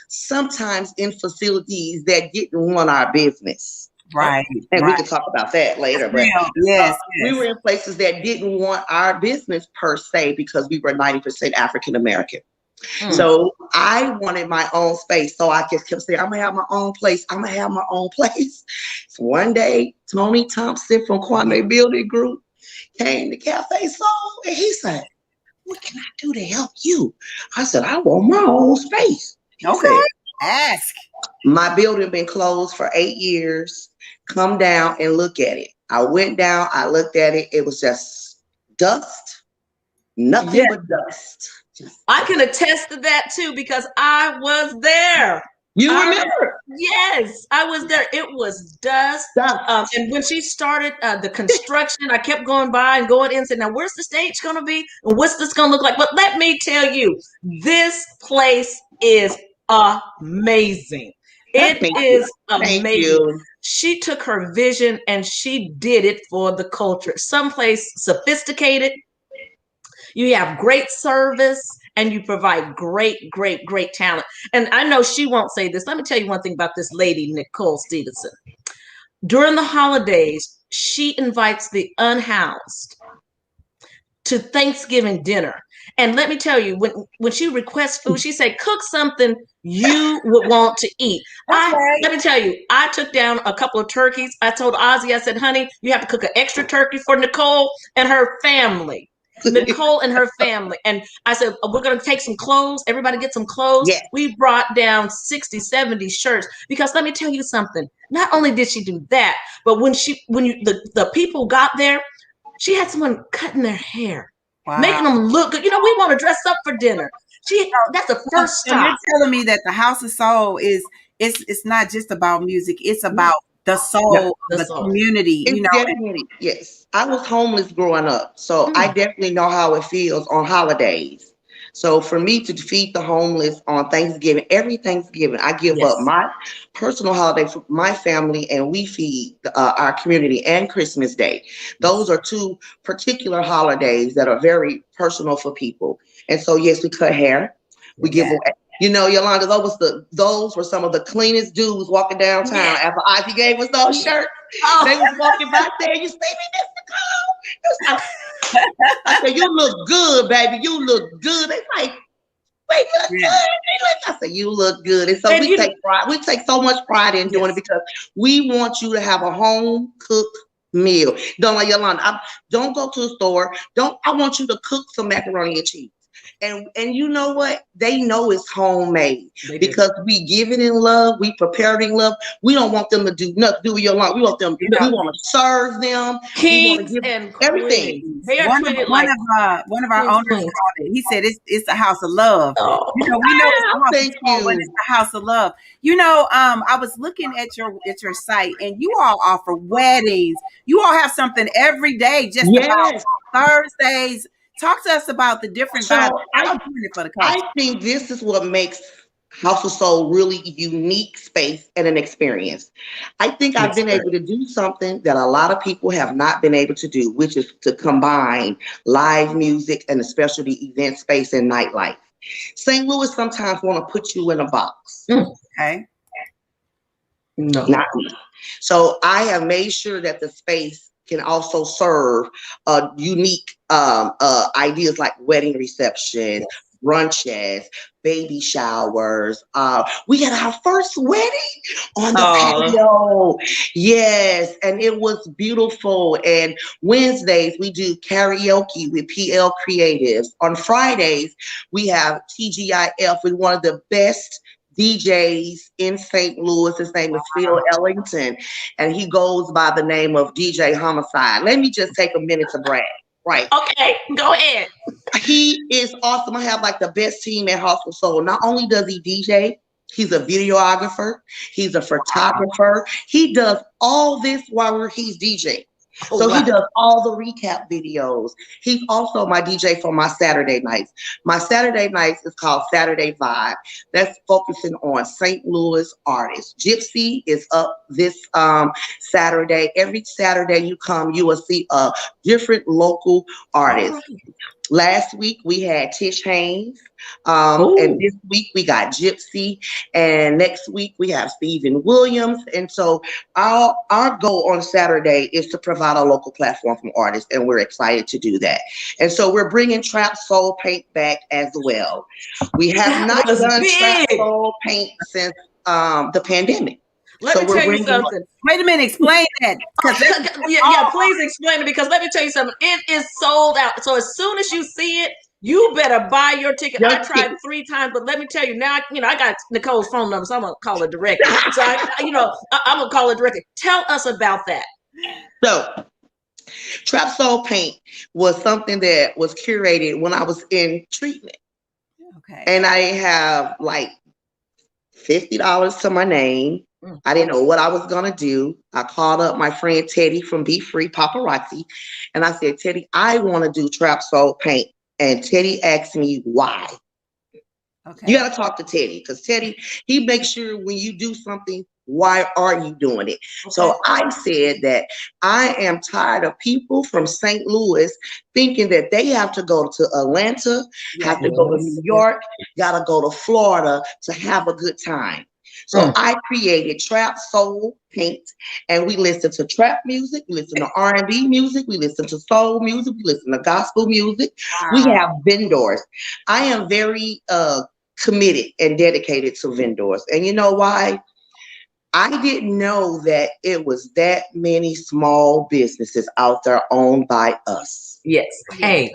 [SPEAKER 5] sometimes in facilities that didn't want our business.
[SPEAKER 2] Right.
[SPEAKER 5] And we can talk about that later. But
[SPEAKER 2] yes.
[SPEAKER 5] We were in places that didn't want our business per se because we were 90% African American. So I wanted my own space. So I just kept saying, I'm going to have my own place. I'm going to have my own place. So one day, Tony Thompson from Kwame Building Group came to Cafe Soul, and he said, what can I do to help you? I said, I want my own space.
[SPEAKER 2] Okay. Ask.
[SPEAKER 5] My building been closed for 8 years. Come down and look at it. I went down, I looked at it. It was just dust. Nothing but dust.
[SPEAKER 3] I can attest to that too, because I was there.
[SPEAKER 5] You remember?
[SPEAKER 3] Yes, I was there. It was dust. And when she started the construction, I kept going by and going in and said, now where's the stage going to be? And what's this going to look like? But let me tell you, this place is amazing. It is amazing. She took her vision and she did it for the culture. Someplace sophisticated. You have great service and you provide great, great, great talent. And I know she won't say this. Let me tell you one thing about this lady, Nichol Stevenson. During the holidays, she invites the unhoused to Thanksgiving dinner. And let me tell you, when she requests food, she said, cook something you would want to eat. Let me tell you, I took down a couple of turkeys. I told Ozzy, I said, honey, you have to cook an extra turkey for Nicole and her family. Nichol and her family. And I said, we're going to take some clothes. Everybody get some clothes.
[SPEAKER 5] Yes.
[SPEAKER 3] We brought down 60, 70 shirts because let me tell you something. Not only did she do that, but the people got there, she had someone cutting their hair, making them look good. You know, we want to dress up for dinner. That's the first
[SPEAKER 2] So you're
[SPEAKER 3] stop.
[SPEAKER 2] telling me that the House of Soul it's not just about music, it's about the soul of the community.
[SPEAKER 5] It's definitely, yes. I was homeless growing up, so I definitely know how it feels on holidays. So for me to feed the homeless on Thanksgiving, every Thanksgiving, I give up my personal holiday for my family, and we feed our community, and Christmas Day. Those are two particular holidays that are very personal for people. And so, yes, we cut hair. We give away. You know, Yolanda, those were some of the cleanest dudes walking downtown after Ivy gave us those shirts. They was walking back there. You see me, Mr. Cole? I said, you look good, baby. You look good. They like, wait, you look good. I said, you look good. And so we take pride. We take so much pride in doing it because we want you to have a home cooked meal. Don't like Yolanda. Don't go to the store. I want you to cook some macaroni and cheese. And you know what? They know it's homemade because we give it in love. We prepare it in love. We don't want them to do nothing to do with your lunch. We want them. We want to serve them.
[SPEAKER 3] Kings and
[SPEAKER 2] everything. They are one of our owners called it. He said it's a house of love.
[SPEAKER 3] Oh,
[SPEAKER 2] you know, we know it's a house of soul, but it's a house of love. You know, I was looking at your site, and you all offer weddings. You all have something every day, just about Thursdays. Talk to us about the different vibes.
[SPEAKER 5] I think this is what makes House of Soul really unique space and an experience. I think I've been able to do something that a lot of people have not been able to do, which is to combine live music and especially event space and nightlife. St. Louis sometimes want to put you in a box.
[SPEAKER 2] Okay.
[SPEAKER 5] No. Not me. So I have made sure that the space can also serve unique ideas like wedding reception, brunches, baby showers. We had our first wedding on the patio. Yes, and it was beautiful. And Wednesdays, we do karaoke with PL Creatives. On Fridays, we have TGIF with one of the best DJs in St. Louis. His name is Phil Ellington, and he goes by the name of DJ Homicide. Let me just take a minute to brag. Right.
[SPEAKER 3] Okay, go ahead.
[SPEAKER 5] He is awesome. I have like the best team at House of Soul. Not only does he DJ, he's a videographer, he's a photographer. He does all this while he's DJing. So he does all the recap videos. He's also my DJ for my Saturday nights. My Saturday nights is called Saturday Vibe. That's focusing on St. Louis artists. Gypsy is up this Saturday. Every Saturday you come, you will see a different local artist. Last week we had Tish Haynes, and this week we got Gypsy, and next week we have Stephen Williams. And so our goal on Saturday is to provide a local platform from artists, and we're excited to do that. And so we're bringing Trap Soul Paint back as well. We have not done Trap Soul Paint since the pandemic.
[SPEAKER 3] Let me tell you something.
[SPEAKER 2] Wait a minute, explain that.
[SPEAKER 3] Please explain it, because let me tell you something. It is sold out. So as soon as you see it, you better buy your ticket. I tried 3 times, but let me tell you now, I got Nicole's phone number, so I'm going to call her directly. So, I'm going to call her directly. Tell us about that.
[SPEAKER 5] So, Trap Soul Paint was something that was curated when I was in treatment. Okay. And I have like $50 to my name. I didn't know what I was going to do. I called up my friend Teddy from Be Free Paparazzi, and I said, Teddy, I want to do Trap Soul Paint. And Teddy asked me why. Okay. You got to talk to Teddy, because Teddy, he makes sure when you do something, why are you doing it? Okay. So I said that I am tired of people from St. Louis thinking that they have to go to Atlanta, have to go to New York, got to go to Florida to have a good time. So I created Trap Soul Paint, and we listen to trap music, we listen to R&B music, we listen to soul music, we listen to gospel music. Wow. We have vendors. I am very committed and dedicated to vendors. And you know why? I didn't know that it was that many small businesses out there owned by us.
[SPEAKER 3] Yes. Hey.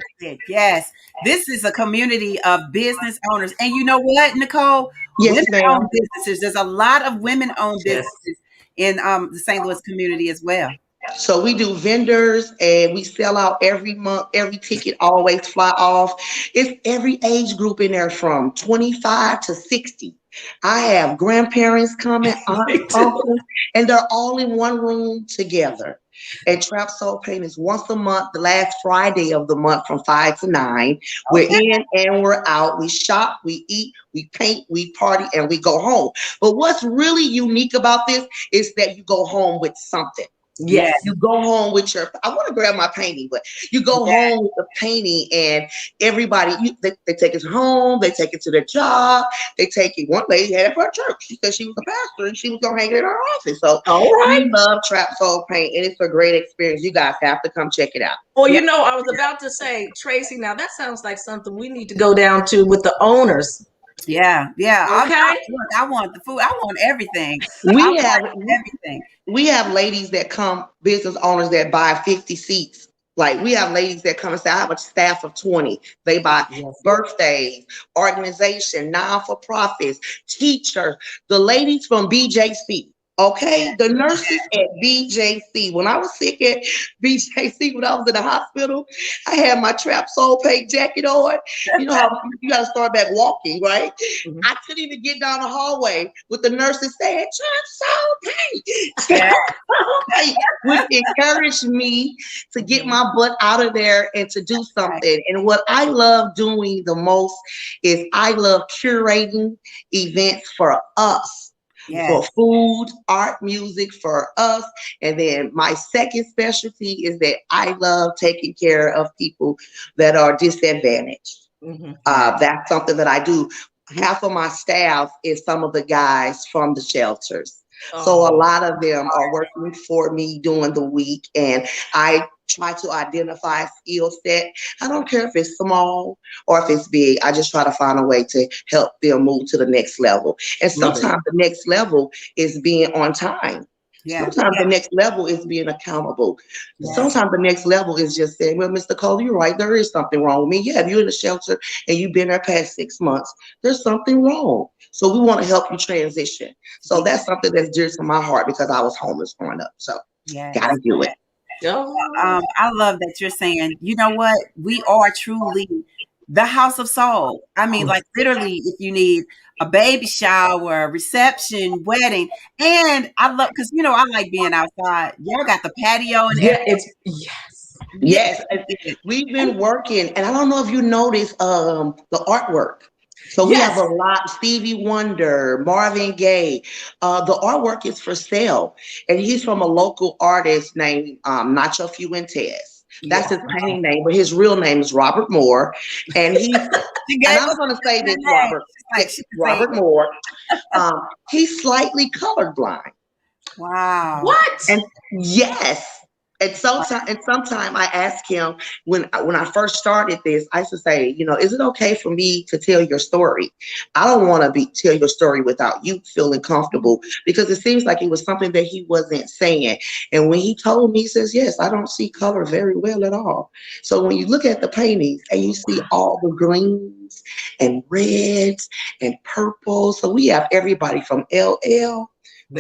[SPEAKER 2] Yes. This is a community of business owners. And you know what, Nicole?
[SPEAKER 5] Yes, ma'am.
[SPEAKER 2] Women-owned businesses. There's a lot of women-owned
[SPEAKER 3] Yes.
[SPEAKER 2] businesses in the St. Louis community as well.
[SPEAKER 5] So we do vendors and we sell out every month. Every ticket always fly off. It's every age group in there from 25 to 60. I have grandparents coming, aunts, uncles, and they're all in one room together. And Trap Soul Paint is once a month, the last Friday of the month from 5 to 9. We're in and we're out. We shop, we eat, we paint, we party, and we go home. But what's really unique about this is that you go home with something.
[SPEAKER 3] Yes.
[SPEAKER 5] You go home with your, I want to grab my painting, but you go home with the painting and everybody, they take it home, they take it to their job, they take it. One lady had it for her church. She said she was a pastor and she was going to hang it in her office. So we love Trap Soul Paint and it's a great experience. You guys have to come check it out.
[SPEAKER 3] Well, you know, I was about to say, Tracie, now that sounds like something we need to go down to with the owners.
[SPEAKER 2] Yeah.
[SPEAKER 3] Okay.
[SPEAKER 2] I want the food. I want everything.
[SPEAKER 5] We have
[SPEAKER 2] everything.
[SPEAKER 5] We have ladies that come, business owners that buy 50 seats. Like we have ladies that come and say, I have a staff of 20. They buy birthdays, organization, non-for-profits, teachers, the ladies from BJC. Okay, the nurses at BJC. When I was sick at BJC, when I was in the hospital, I had my Trap Soul Paint jacket on. You know how you got to start back walking, right? Mm-hmm. I couldn't even get down the hallway with the nurses saying Trap Soul Paint, which encouraged me to get my butt out of there and to do something. And what I love doing the most is I love curating events for us. For food, art, music for us. And then my second specialty is that I love taking care of people that are disadvantaged. Mm-hmm. That's something that I do. Half of my staff is some of the guys from the shelters. So a lot of them are working for me during the week, and I try to identify a skill set. I don't care if it's small or if it's big. I just try to find a way to help them move to the next level. And sometimes the next level is being on time. Sometimes the next level is being accountable. Sometimes the next level is just saying, well, Mr. Cole, you're right. There is something wrong with me. Yeah, if you're in the shelter and you've been there past 6 months, there's something wrong. So we want to help you transition. So that's something that's dear to my heart because I was homeless growing up. So gotta do it.
[SPEAKER 2] I love that you're saying, you know what? We are truly the house of soul. I mean, like literally, if you need a baby shower, reception, wedding, and I love because you know I like being outside. Y'all got the patio and
[SPEAKER 5] yes. We've been working, and I don't know if you noticed the artwork. So we have a lot, Stevie Wonder, Marvin Gaye. The artwork is for sale. And he's from a local artist named Nacho Fuentes. That's his painting name, but his real name is Robert Moore. And he, and I'm going to say this, Robert Moore. He's slightly colorblind.
[SPEAKER 2] Wow.
[SPEAKER 3] What?
[SPEAKER 5] And yes. And sometime I asked him when I first started this, I used to say, you know, is it okay for me to tell your story? I don't want to tell your story without you feeling comfortable, because it seems like it was something that he wasn't saying. And when he told me, he says, yes, I don't see color very well at all. So when you look at the paintings and you see all the greens and reds and purples, so we have everybody from LL.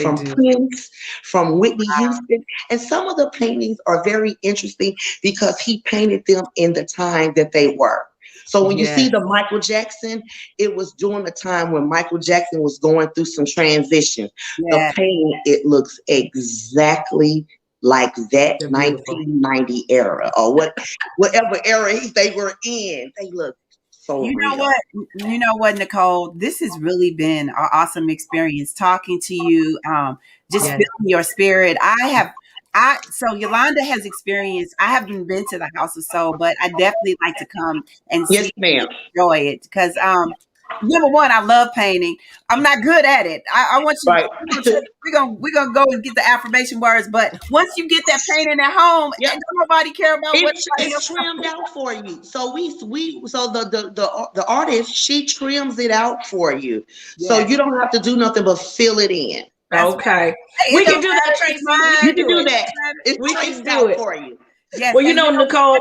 [SPEAKER 5] From Prince, from Whitney Houston. And some of the paintings are very interesting because he painted them in the time that they were. So when you see the Michael Jackson, it was during the time when Michael Jackson was going through some transition. The painting, it looks exactly like that 1990 era or whatever era they were in. They look so
[SPEAKER 2] you know
[SPEAKER 5] real.
[SPEAKER 2] You know what, Nicole? This has really been an awesome experience talking to you. Just feeling your spirit. So Yolanda has experienced. I haven't been to the House of Soul, but I definitely like to come and see and enjoy it because number one, I love painting. I'm not good at it. I want you. Right. We're gonna go and get the affirmation words. But once you get that painting at home, don't nobody care about
[SPEAKER 5] it's trimmed out for you. So the artist, she trims it out for you, so you don't have to do nothing but fill it in.
[SPEAKER 3] Okay, we can do that, Tracie.
[SPEAKER 5] You can do that. It's traced out for you.
[SPEAKER 2] Yes.
[SPEAKER 3] Well,
[SPEAKER 2] And
[SPEAKER 3] Nichol,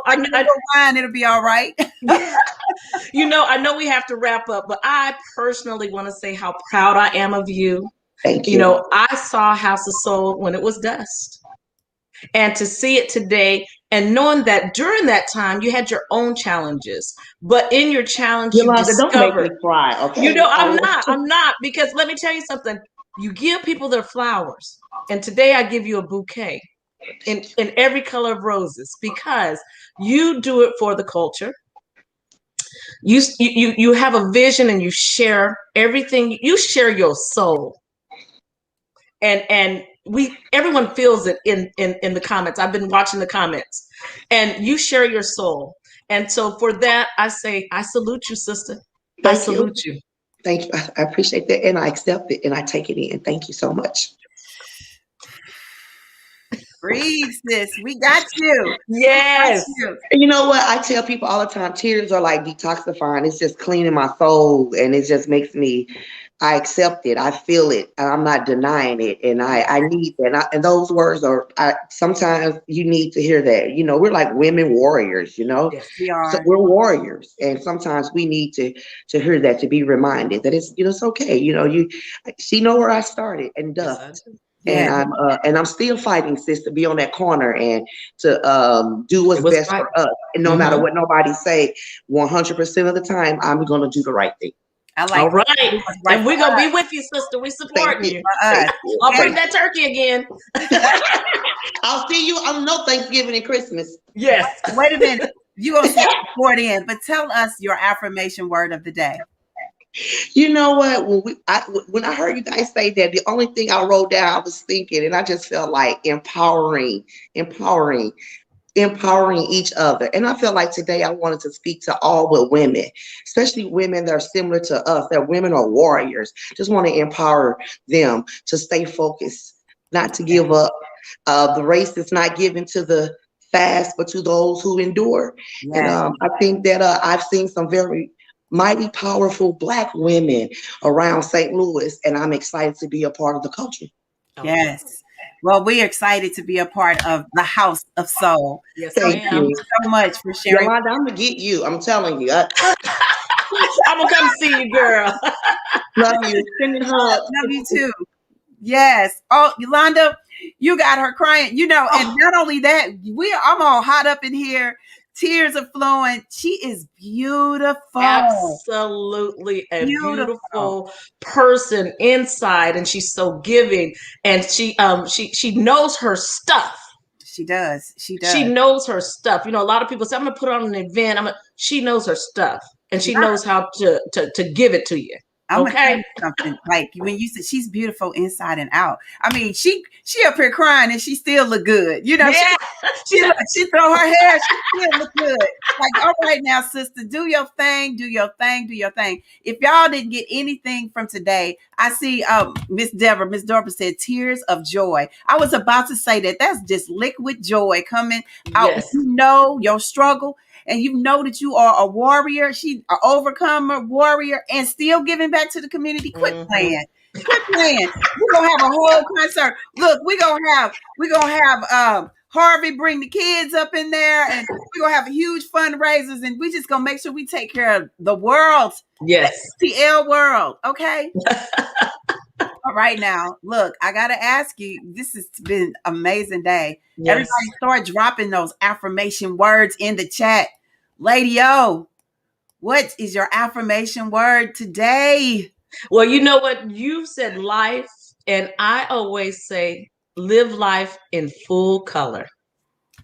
[SPEAKER 2] wine, it'll be all right.
[SPEAKER 3] I know we have to wrap up, but I personally want to say how proud I am of you.
[SPEAKER 5] Thank you.
[SPEAKER 3] I saw House of Soul when it was dust. And to see it today and knowing that during that time you had your own challenges, but in your challenge you
[SPEAKER 5] Yolanda, don't make me
[SPEAKER 3] discovered,
[SPEAKER 5] cry, okay?
[SPEAKER 3] I'm not, because let me tell you something. You give people their flowers. And today I give you a bouquet in every color of roses, because you do it for the culture. You have a vision and you share everything. You share your soul. And everyone feels it in the comments. I've been watching the comments, and you share your soul. And so for that, I say, I salute you, sister. I salute you.
[SPEAKER 5] Thank you. I appreciate that. And I accept it and I take it in. Thank you so much.
[SPEAKER 2] Breathe, sis. We got you.
[SPEAKER 3] Yes.
[SPEAKER 2] We got you.
[SPEAKER 5] And you know what? I tell people all the time, tears are like detoxifying. It's just cleaning my soul, and it just makes me, I accept it. I feel it. And I'm not denying it. And I need that. And those words are, sometimes you need to hear that. We're like women warriors,
[SPEAKER 2] Yes, we are.
[SPEAKER 5] So we're warriors. And sometimes we need to hear that, to be reminded that it's, it's okay. She know where I started and dust.
[SPEAKER 2] Yes.
[SPEAKER 5] And I'm still fighting, sis, to be on that corner and to do what's best for us. And no matter what nobody say, 100% of the time, I'm going to do the right thing.
[SPEAKER 2] I like.
[SPEAKER 3] All right. And we're going to be with you, sister. We support you. I'll bring that turkey again.
[SPEAKER 5] I'll see you on Thanksgiving and Christmas.
[SPEAKER 3] Yes.
[SPEAKER 2] Wait a minute. You're going to support in, but tell us your affirmation word of the day.
[SPEAKER 5] You know what? When I heard you guys say that, the only thing I wrote down, I was thinking, and I just felt like empowering each other. And I feel like today I wanted to speak to all but women, especially women that are similar to us, that women are warriors. Just want to empower them to stay focused, not to give up. The race is not given to the fast, but to those who endure. Yes. And I think that I've seen some very mighty, powerful Black women around St. Louis, and I'm excited to be a part of the culture.
[SPEAKER 2] Yes. Well, we're excited to be a part of the House of Soul.
[SPEAKER 3] Yes,
[SPEAKER 2] Thank you so much for sharing.
[SPEAKER 5] Yolanda, I'm going to get you. I'm telling you. I'm
[SPEAKER 3] going to come see you, girl.
[SPEAKER 5] Love you. Sending hugs.
[SPEAKER 2] Love you too. Yes. Oh, Yolanda, you got her crying. And not only that, I'm all hot up in here. Tears are flowing. She is beautiful.
[SPEAKER 3] Absolutely a beautiful person inside, and she's so giving. And she knows her stuff.
[SPEAKER 2] She does. She
[SPEAKER 3] knows her stuff. A lot of people say, I'm gonna put on an event. She knows her stuff, and she knows how to give it to you.
[SPEAKER 2] I'm gonna tell you something. Like when you said she's beautiful inside and out. I mean, she up here crying and she still look good. She throw her hair, she still look good. Like, all right now, sister, do your thing, do your thing, do your thing. If y'all didn't get anything from today, I see Miss Deborah said tears of joy. I was about to say that's just liquid joy coming out.
[SPEAKER 3] Yes.
[SPEAKER 2] Your struggle. And you know that you are a warrior, an overcomer, warrior, and still giving back to the community. Quit playing. We're gonna have a whole concert. Look, we're gonna have Harvey bring the kids up in there, and we're gonna have a huge fundraisers, and we just gonna make sure we take care of the world.
[SPEAKER 3] Yes.
[SPEAKER 2] The L world. Okay. All right now, look, I gotta ask you, this has been an amazing day. Yes. Everybody start dropping those affirmation words in the chat. Lady O, what is your affirmation word today?
[SPEAKER 3] Well, you know what? You said life, and I always say live life in full color.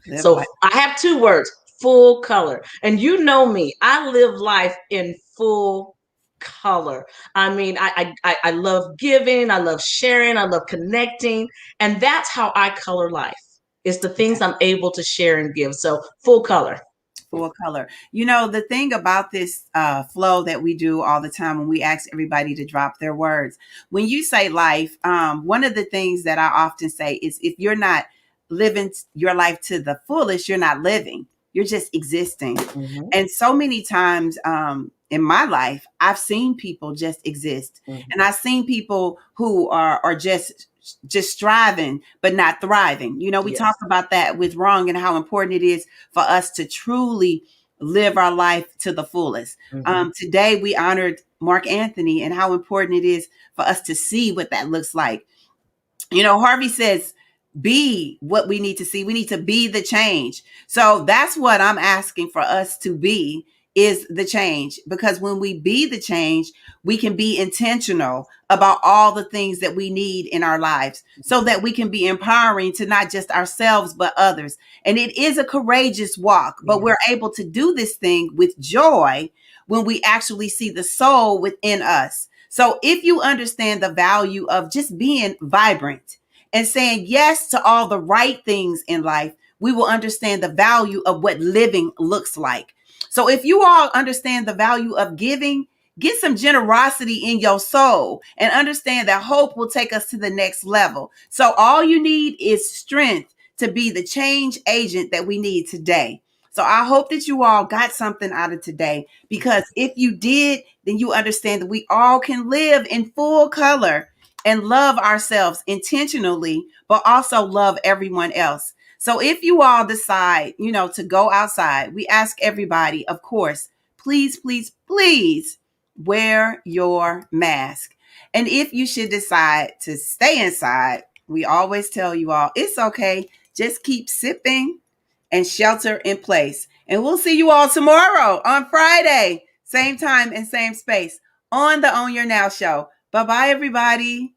[SPEAKER 3] I have two words, full color. And you know me, I live life in full color. I mean, I love giving, I love sharing, I love connecting, and that's how I color life. It's the things I'm able to share and give. So full color.
[SPEAKER 2] Full color. The thing about this flow that we do all the time when we ask everybody to drop their words, when you say life, one of the things that I often say is if you're not living your life to the fullest, you're not living. You're just existing. Mm-hmm. And so many times in my life, I've seen people just exist. And I've seen people who are just striving, but not thriving. You know, we talk about that with wrong and how important it is for us to truly live our life to the fullest. Today, we honored Mark Anthony and how important it is for us to see what that looks like. You know, Harvey says, be what we need to see. We need to be the change. So that's what I'm asking for us to be, is the change. Because when we be the change, we can be intentional about all the things that we need in our lives so that we can be empowering to not just ourselves, but others. And it is a courageous walk, but we're able to do this thing with joy when we actually see the soul within us. So if you understand the value of just being vibrant and saying yes to all the right things in life, we will understand the value of what living looks like. So if you all understand the value of giving, get some generosity in your soul and understand that hope will take us to the next level. So all you need is strength to be the change agent that we need today. So I hope that you all got something out of today, because if you did, then you understand that we all can live in full color and love ourselves intentionally, but also love everyone else. So if you all decide, you know, to go outside, we ask everybody, of course, please, please, please wear your mask. And if you should decide to stay inside, we always tell you all, it's okay. Just keep sipping and shelter in place. And we'll see you all tomorrow on Friday, same time and same space on the Own Your Now show. Bye-bye, everybody.